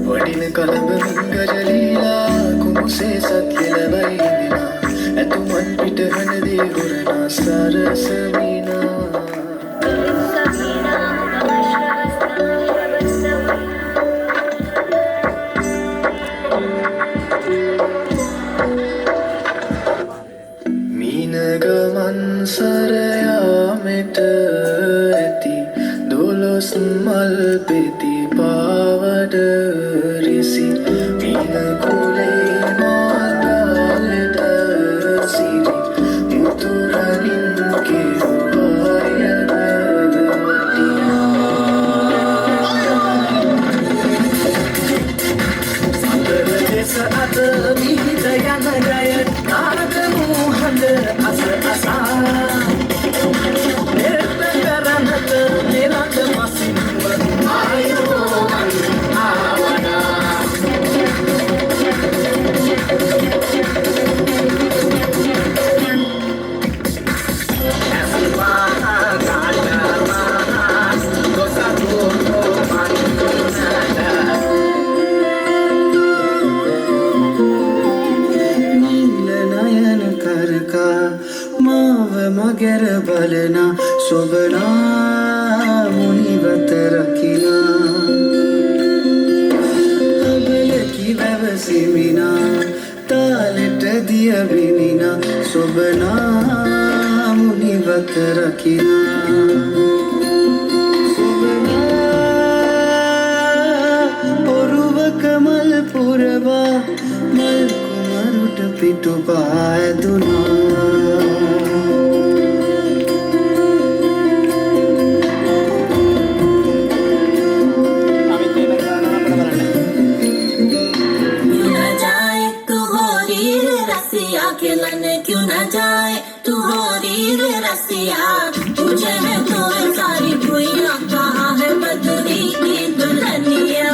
वडिन कलब मिंग जलीला कुमुसे सत लवई दिना एतु मन पिट हन दे गुरना सरस සංසරයාමෙට ඇති දොළොස් මල් පෙති පාවඩ රිසි පිනකුලේ මාතාලෙට සිරි යුතුරනින් කෙරුවායන දෙස අත මිහිත යන ජය නාද මුහඳ අස අසා නිර්ත කරනත නිරන්ත මසින්ව ආයෝ ආවනා මගර බලනා සොබනා මුනිවත රකිනා අබලකි වැවසිමිනා තාලෙට දිය විනිනා සොබනා මුනිවත රකිනා පොරුවක මල් පුරවා මල් කුමරුට පිටු පාදුනා क्यों न जाए तू हो रीर रसिया तुझे है तो सारी दुनिया कहाँ है बदरी की दुल्हनिया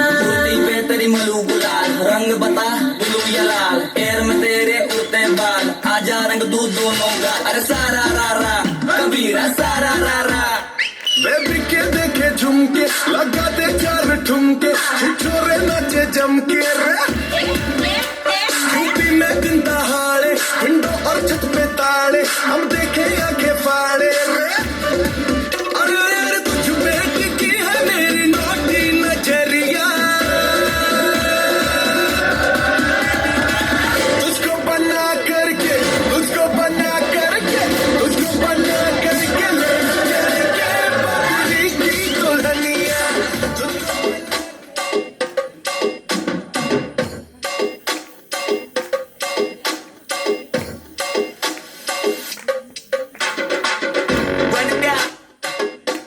पे तेरी मलू गुलाल रंग बता ब्लू या लाल पैर में तेरे उड़ते बाल आजा रंग दूध दोनों का अरे सारा रा रा कबीरा सारा रा रा बेबी के देखे झुमके लगा दे चार ठुमके छिछोरे नाचे जमके रे यूपी में दिन दहाड़े विंडो और छत पे ताड़े हम देखे आंखें फाड़े रे अरे अरे तुझ पे टिकी है मेरी नोटी नजरिया तुझको बना करके तुझको बना करके तुझको बना करके ले जाएंगे बबली की Dulhania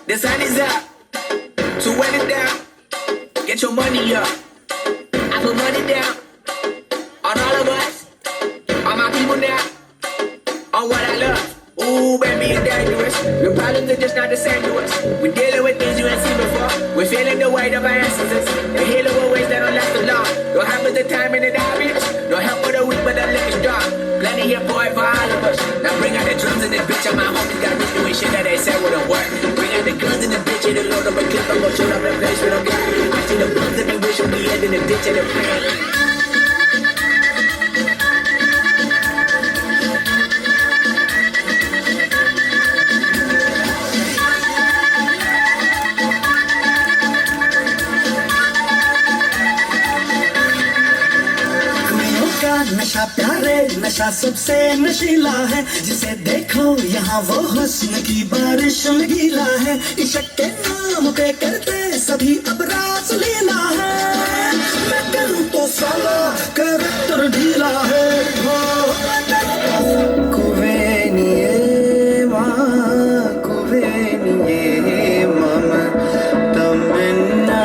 The sun is up, so when it down, get your money up. I put money down on all of us, on my people now, on what I love. Ooh, baby, it's dangerous. The problems are just not the same to us. We're dealing with things you ain't seen before. We're feeling the weight of our ancestors. They're healing with ways that don't last too long. Don't have the time and the obvious. No help for the weak, but the lick is strong. Plenty here for it for all of us. Now bring out the drums and the bitch. And my homies got rich doing shit that they said wouldn't work. Bring out the guns and the bitch and the load of a clip. I'm gon' shoot up the place we don't get. I see the bugs and they wish we end in the ditch and the plan. नशा प्यारे नशा सबसे नशीला है जिसे देखो यहाँ वो हुस्न की बारिश में गीला है इश्क के नाम पे करते सभी अब रास लीला है मैं करूँ तो साला कैरेक्टर ढीला है कुवेनिये मम तमन्ना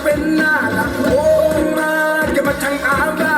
Penala, oh, ma, que macang abra,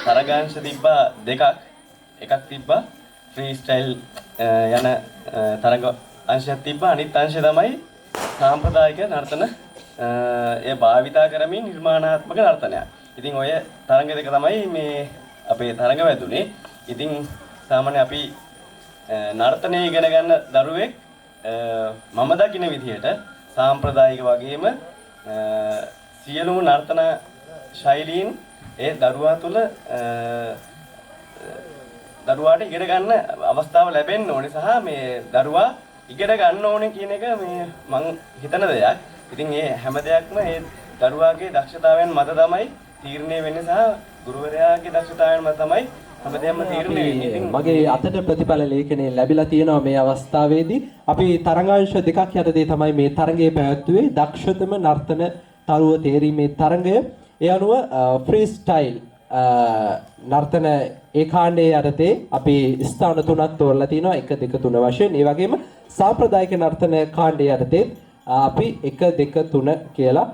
තරගාංශ තිබ්බා දෙකක්. එකක් තිබ්බා ෆ්‍රී ස්ටයිල් යන තරග අංශයක් තිබ්බා. අනිත් අංශය තමයි සාම්ප්‍රදායික නර්තන ඒ භාවිතා කරමින් නිර්මාණාත්මක නර්තනයක්. ඉතින් ඔය තරඟ දෙක තමයි මේ අපේ තරඟ වැදුනේ. ඉතින් සාමාන්‍ය අපි නර්තනය ඉගෙන ගන්න දරුවෙක් මම දකින විදිහට සාම්ප්‍රදායික වගේම සියලුම නර්තන ශෛලීන් ඒ දරුවා තුළ දරුවාට ඉගෙන ගන්න අවස්ථාව ලැබෙන්න ඕනේ සහ මේ දරුවා ඉගෙන ගන්න ඕනේ කියන එක මේ මං හිතන දෙයක්. ඉතින් මේ හැම දෙයක්ම ඒ දරුවාගේ දක්ෂතාවයන් මත තමයි තීරණය වෙන්නේ සහ ගුරුවරයාගේ දක්ෂතාවයන් මත තමයි හැමදේම තීරණය වෙන්නේ. ඉතින් මගේ අතට ප්‍රතිඵල ලේඛනයේ ලැබිලා තියෙනවා මේ අවස්ථාවේදී. අපි තරඟාංශ දෙකක් යටතේ තමයි මේ තරඟය පැවැත්වුවේ. දක්ෂතම නර්තන තරුව තේරීමේ තරඟය. ඒ අනුව ෆ්‍රී ස්ටයිල් නර්තන ඒකාණ්ඩයේ යටතේ අපි ස්ථාන තුනක් තෝරලා තිනවා 1 2 3 වශයෙන්. ඒ වගේම සාම්ප්‍රදායික නර්තන කාණ්ඩයේ යටතේ අපි 1 2 3 කියලා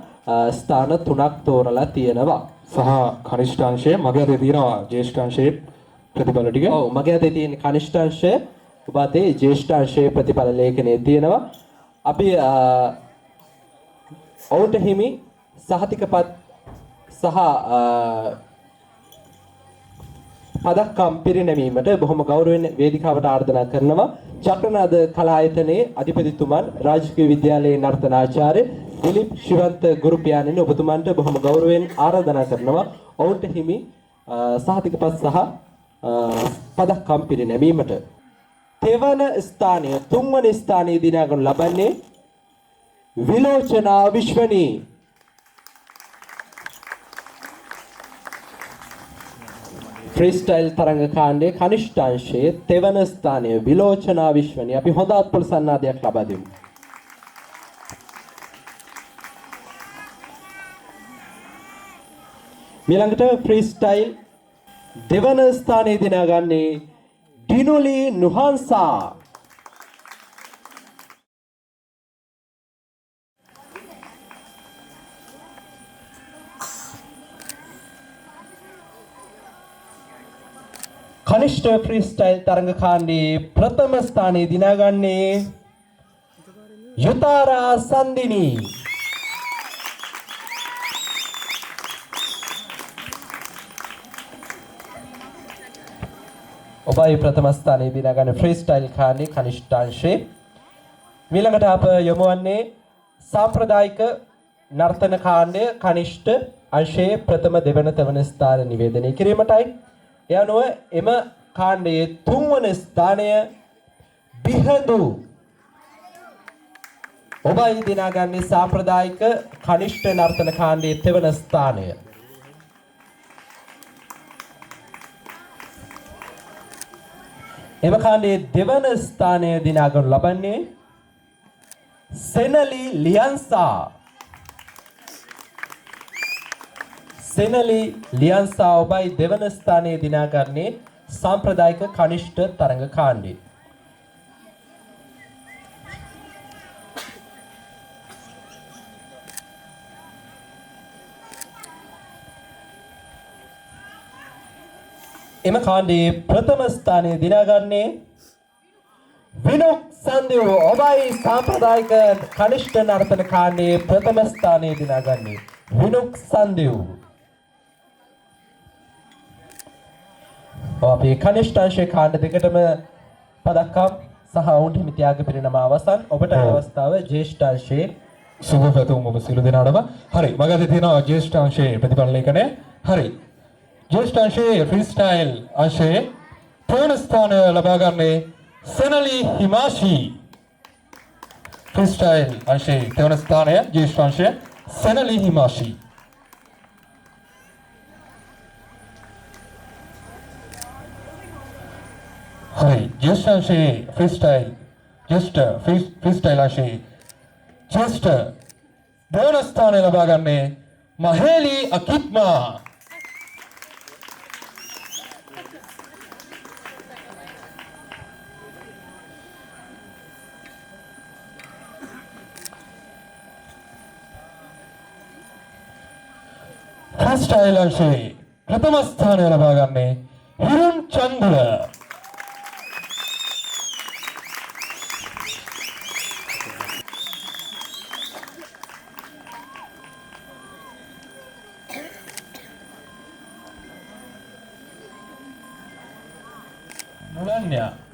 ස්ථාන තුනක් තෝරලා තියෙනවා. සහ කනිෂ්ඨාංශය මගේ අතේ තියෙනවා ජ්‍යෙෂ්ඨාංශයේ ප්‍රතිඵල ටික. ඔව් මගේ අතේ තියෙන කනිෂ්ඨාංශය ඔබ අතේ ජ්‍යෙෂ්ඨාංශයේ ප්‍රතිඵල ලේඛනයේ තියෙනවා. අපි ඔවුන්ට හිමි සහතිකපත් සහ පදක්කම් පිරිනැමීමට බොහොම ගෞරවයෙන් වේදිකාවට ආරාධනා කරනවා. චක්‍රනාද කලායතනයේ අධිපතිතුමන් රාජකීය විද්‍යාලයේ නර්තනාචාර්ය දිලිප් ශිවන්ත ගුරු පියාණන් ඔබතුමන්ට බොහොම ගෞරවයෙන් ආරාධනා කරනවා. ඔවුන්ට හිමි සහතිකපත් සහ පදක්කම් පිරිනැමීමට. තෙවන ස්ථානය තුන්වන ස්ථානයේ දිනාගනු ලබන්නේ විලෝචනා විශ්වනී. ෆ්‍රීස්ටයිල් තරඟ කාණ්ඩයේ කනිෂ්ඨ අංශයේ තෙවන ස්ථානය විලෝචනා විශ්වණී අපි හොඳ අත්පොළ සන්නාදයක් ලබා දෙමු. ඊළඟට ෆ්‍රීස්ටයිල් දෙවන ස්ථානයේ දිනාගන්නේ ඩිනුලි නුහන්සා. කනිෂ්ඨ ෆ්‍රීස්ටයිල් තරඟ කාණ්ඩයේ ප්‍රථම ස්ථානයේ දිනාගන්නේ යුතාරා සන්දිනී. ඔබයි ප්‍රථම ස්ථානයේ දිනාගන්නේ ෆ්‍රීස්ටයිල් කාණ්ඩයේ කනිෂ්ඨ අංශයේ. ඊළඟට අප යොමු වන්නේ සාම්ප්‍රදායික නර්තන කාණ්ඩය කනිෂ්ඨ අංශයේ ප්‍රථම දෙවන තෙවන ස්ථාන නිවේදනය කිරීමටයි. ඒ අනුව එම කාණ්ඩයේ තුන්වන ස්ථානය බිහඳු. ඔබයි දිනාගන්නේ සාම්ප්‍රදායික කනිෂ්ඨ නර්තන කාණ්ඩයේ තෙවන ස්ථානය. එම කාණ්ඩයේ දෙවන ස්ථානය දිනාගනු ලබන්නේ සෙනලි ලියන්සා. සෙනලි ලියන්සා ඔබයි දෙවන ස්ථානයේ දිනාගන්නේ සාම්ප්‍රදායික කනිෂ්ඨ තරඟ කාණ්ඩයේ. එම කාණ්ඩයේ ප්‍රථම ස්ථානයේ දිනාගන්නේ විනුක් සන්දිව ඔබයි සාම්ප්‍රදායික කනිෂ්ඨ නර්තන කාණ්ඩයේ ප්‍රථම ස්ථානයේ දිනාගන්නේ විනුක් සන්දිව. අපි කනිෂ්ඨ අංශයේ කාණ්ඩ දෙකටම පදක්කම් සහ ඔවුන්ට හිමි ත්‍යාග පිරිනම අවසන්. ඔබට අවස්ථාව ජ්‍යෙෂ්ඨ අංශයේ සුබ පැතුම් ඔබ සියලු දෙනාටම. හරි මගදී තියෙනවා ජ්‍යෙෂ්ඨ අංශයේ ප්‍රතිඵල ලේඛනය. හරි ජ්‍යෙෂ්ඨ අංශයේ ෆ්‍රීස්ටයිල් අංශයේ ප්‍රථම ස්ථානය ලබා ගන්නේ සෙනලි හිමාෂි. ෆ්‍රීස්ටයිල් අංශයේ ප්‍රථම ස්ථානය ජ්‍යෙෂ්ඨ අංශය සෙනලි හිමාෂි. हरी ज्येष्ठ अंशे फ्रीस्टाइल ज्येष्ठ फ्रीस्टाइल अंशे ज्येष्ठ दोन स्थाने लबा गन्ने महेली अकित्मा. फ्रीस्टाइल अंशे प्रथम स्थाने लबा गन्ने हिरुन चंद्र.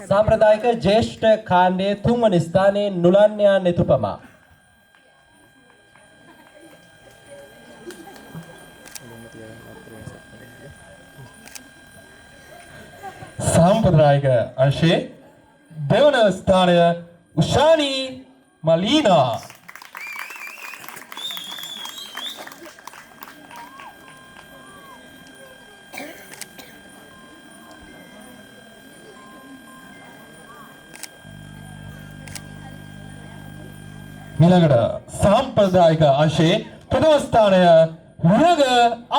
साम्प्रदायिक ज्येष्ठ कांडे तुंगवनि स्थाने नुलान्या नेतुपमा. सांप्रदायिक अंशे देवन स्थान उषानी मलीना. नीलगढ़ सांप्रदायिक अंशे प्रथम स्थान विरग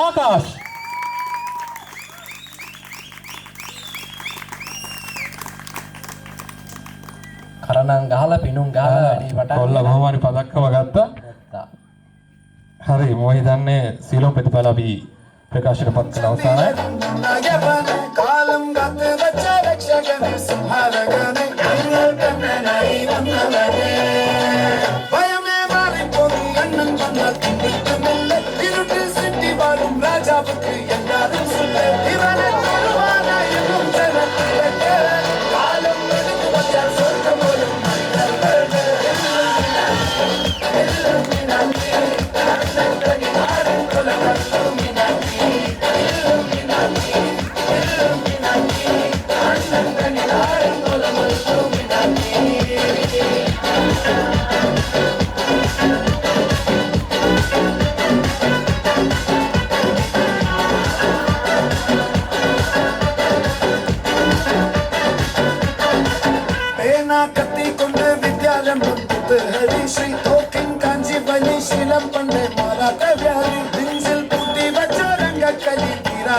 आकाश. කරණම් ගහලා පිණුම් ගහලා වැඩි පටන් කොල්ල බොහොම හරි පදක්කම ගත්තා. හරි මම හිතන්නේ සීලෝ ප්‍රතිඵල අපි ප්‍රකාශයට පත් කරන අවසානයි. කාලම් ගත වච්ච රක්ෂකන සම්හාරගන යන්නල් කන්නනයි වන්නලනේ වයමේ මාරි පොදි අන්නන් වන්නල් කිමිටමෙල්ල ඉරුට සිටි වලුම් රාජාවක යන්නාරුම් සුල්ල ඉවන තරුවානා යුම් තනතිලක කාලම් ගත වච්ච සොර්ගමොලුම්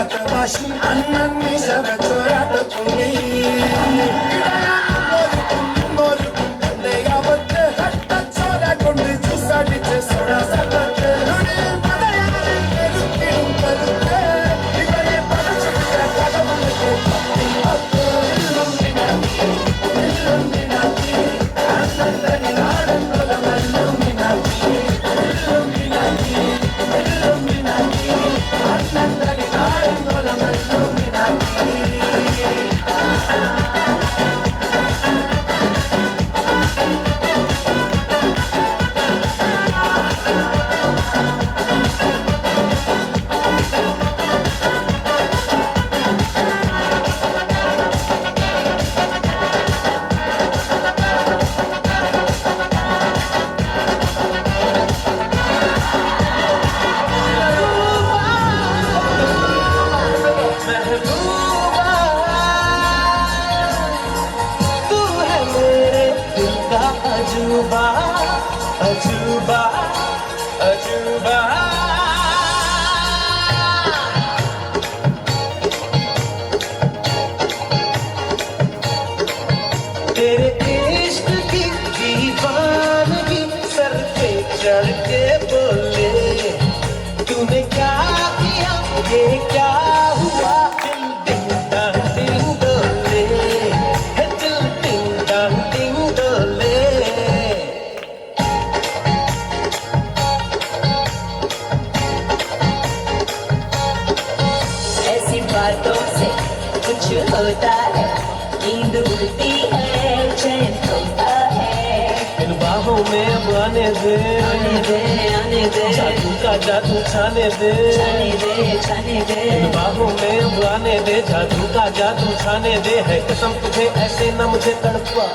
वाशी अन्नांनी शरचोरात तुम्ही ने यावत्ते हट्ट चोरा कोंडी चुसाडीचे सोडा सटते मदयारी केलुकिडू परुते इकडे पडचिच्या कागमनके Illuminati आनंदनी नाडंगोल Illuminati Illuminati Illuminati आनंदनी नाडंगोल Illuminati अजूबा अजूबा अजूबा तेरे इश्क की दीवानगी सर पे चढ़ के बोले तूने क्या किया ये क्या हुआ दिल डिंग डांग डिंग डोले है दिल डिंग डांग डिंग डोले ऐसी बातों से कुछ होता है नींद उड़ती है चैन होता है इन बाहों में अब आने दे जादू का जादू छाने दे इन बाहों में अब आने दे जादू का जादू छाने दे है कसम तुझे ऐसे न मुझे तड़पा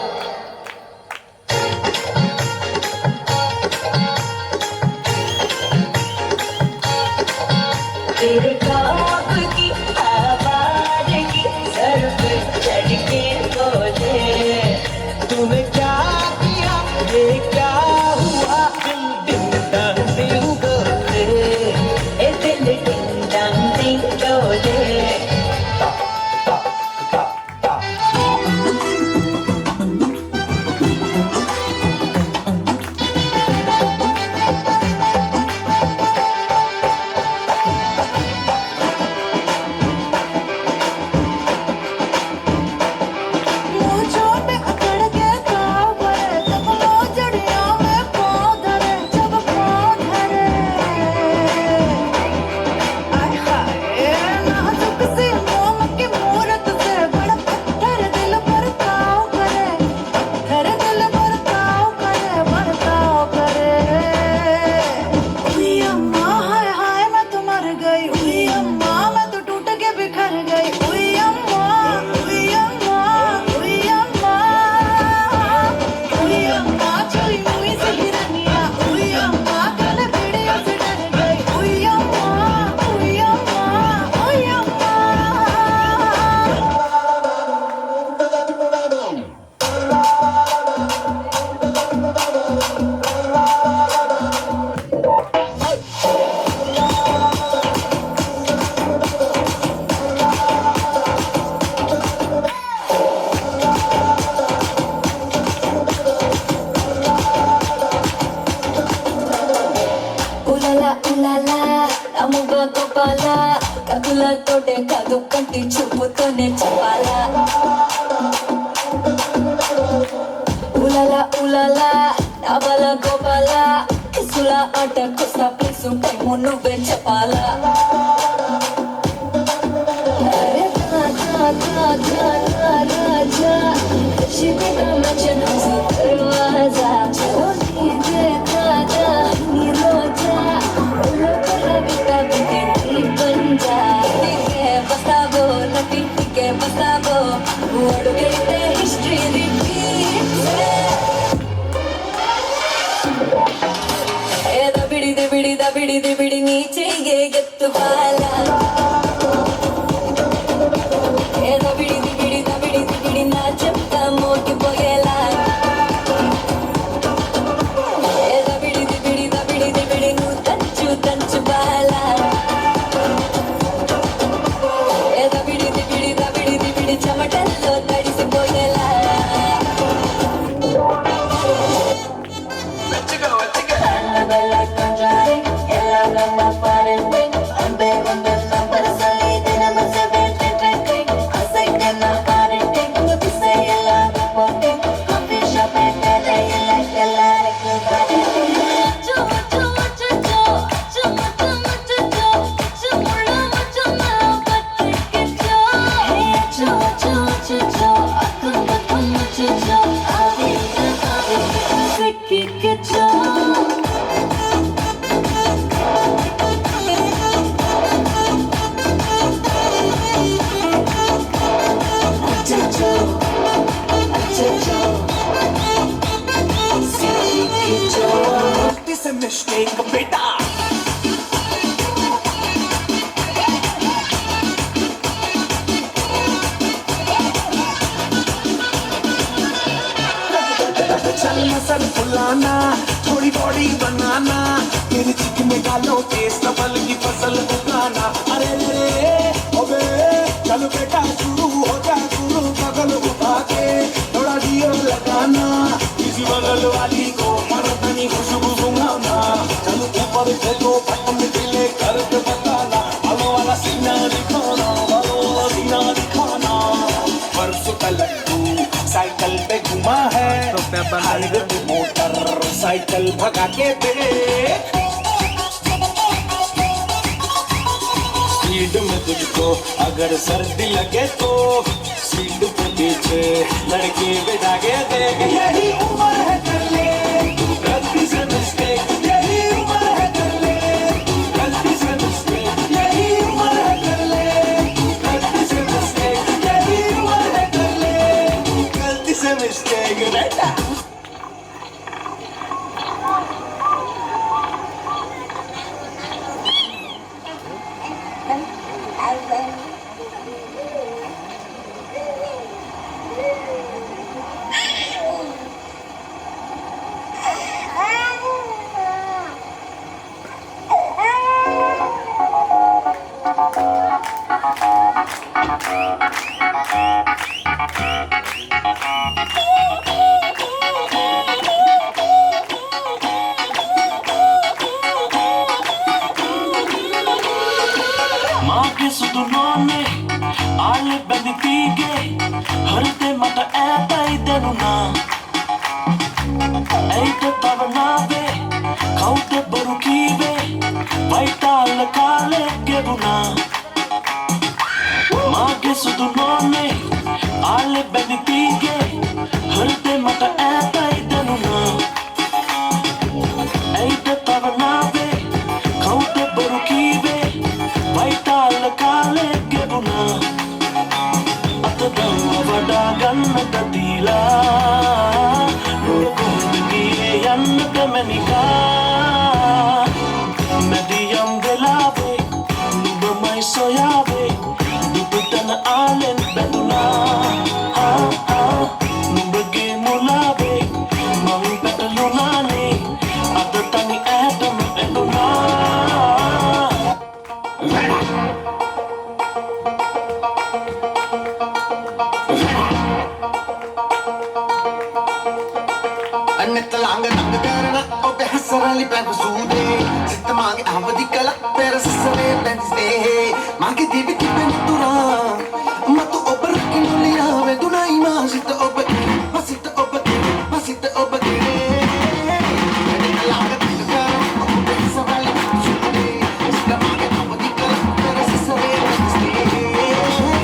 तेरे ख्वाब की आवाज़ की सर पे चढ़ के बोले तूने क्या किया ये क्या हुआ दिल डिंग डांग डिंग डोले ए दिल डिंग डांग डिंग डोले కదులతోటే కాదు కంటి చూపుతోనే చెప్పాలా ఉలలా ఉలలా నవల గోపాల కిసుల ఆట కొస ప్లీసు టైము నువ్వే చెప్పాలా అరే రాజా రాజా రాజా శివగా మచన దర్వాజా చోరీ దే రాజా నీ రోజా ఉలకల బితా బితే నీ పంజా టికే బస్తావో నటి టికే బస్తావో ఓడుగైతే హిస్టరీ రిపీట్ ಬಿಡಿದ ಬಿಡಿ ನೀ ಚೈಗೆ ಗೆತ್ತು ಬಾಲ ఏదో బిడి నా చెప్తా మోగిపోయేలా ఏదో బిడి నువ్వు తంచు బాల मिस्टेक बेटा चल मसल फुलाना थोड़ी बॉडी बनाना मेरे चिकन में डालो टेस्ट फल की फसल उगाना अरे ओबे चलो बेटा शुरू हो जा शुरू बगल उठा के थोड़ा दियो लगाना किसी बगल वाली को मर्दानी खुशबू सुंघाना चलो ऊपर देखो बटन दिले कर के बताना बालों वाला सीना दिखाना बालों वाला सीना दिखाना परसों का लड्डू साइकिल पे घुमा है हाईवे पे मोटर साइकिल भगा के देख स्पीड में तुझको अगर सर्दी लगे तो सीट पे पीछे लड़के बिठा के देख यही उम्र है कर ले गलती से मिस्टेक यही उम्र है कर ले गलती से मिस्टेक यही उम्र है कर ले गलती से मिस्टेक यही उम्र है कर ले गलती से मिस्टेक बेटा ಸುದುನೋನೆ ಆಳೆ ಬೆನಿತಿಗೆ ಹರತೆ ಮತ ಏತೈದೆನುನ ಐತೆ ತವನಾವೆ ಕೌತೆ ಬರುಕೀವೆ ವೈತಾಲ ಕಾಲೆ ಗೆದುನ ಮಾಗೆ ಸುದುನೋನೆ ಆಳೆ ಬೆನಿತಿಗೆ ಹರತೆ ಮತ ಏತೈದೆನುನ ಐತೆ ತವನಾವೆ ಕೌತೆ ಬರುಕೀವೆ ವೈತಾಲ ಕಾಲೆ ಗೆದುನ ಅತದಮ್ಮ ವಡ ಗನ್ನತ ತೀಲ ನುಡುಕೊಂಡಿಯೇ ಯನ್ನತ ಮೆನಿಕ ಮೆದಿಯಂ ವೆಲಾವೆ ನುಡುಮೈ ಸೊಯಾವೆ ನುಡುತನ ಆಲೆನ್ ಬೆದುನ ನುಡುಗೆ ಮುಲಾವೆ ಮಂ ಬೆಟಲು ನಾನೆ ಅತತನಿ ಏಟನು ಬೆದುನ Sarali pego sude sitta mange avadi kala pera sasale bendiste mange dibi tipe nutura matu obar kinuliya ve dunai ma sitta obar masita obar masita obar sarali pego sude sitta mange avadi kala pera sasale bendiste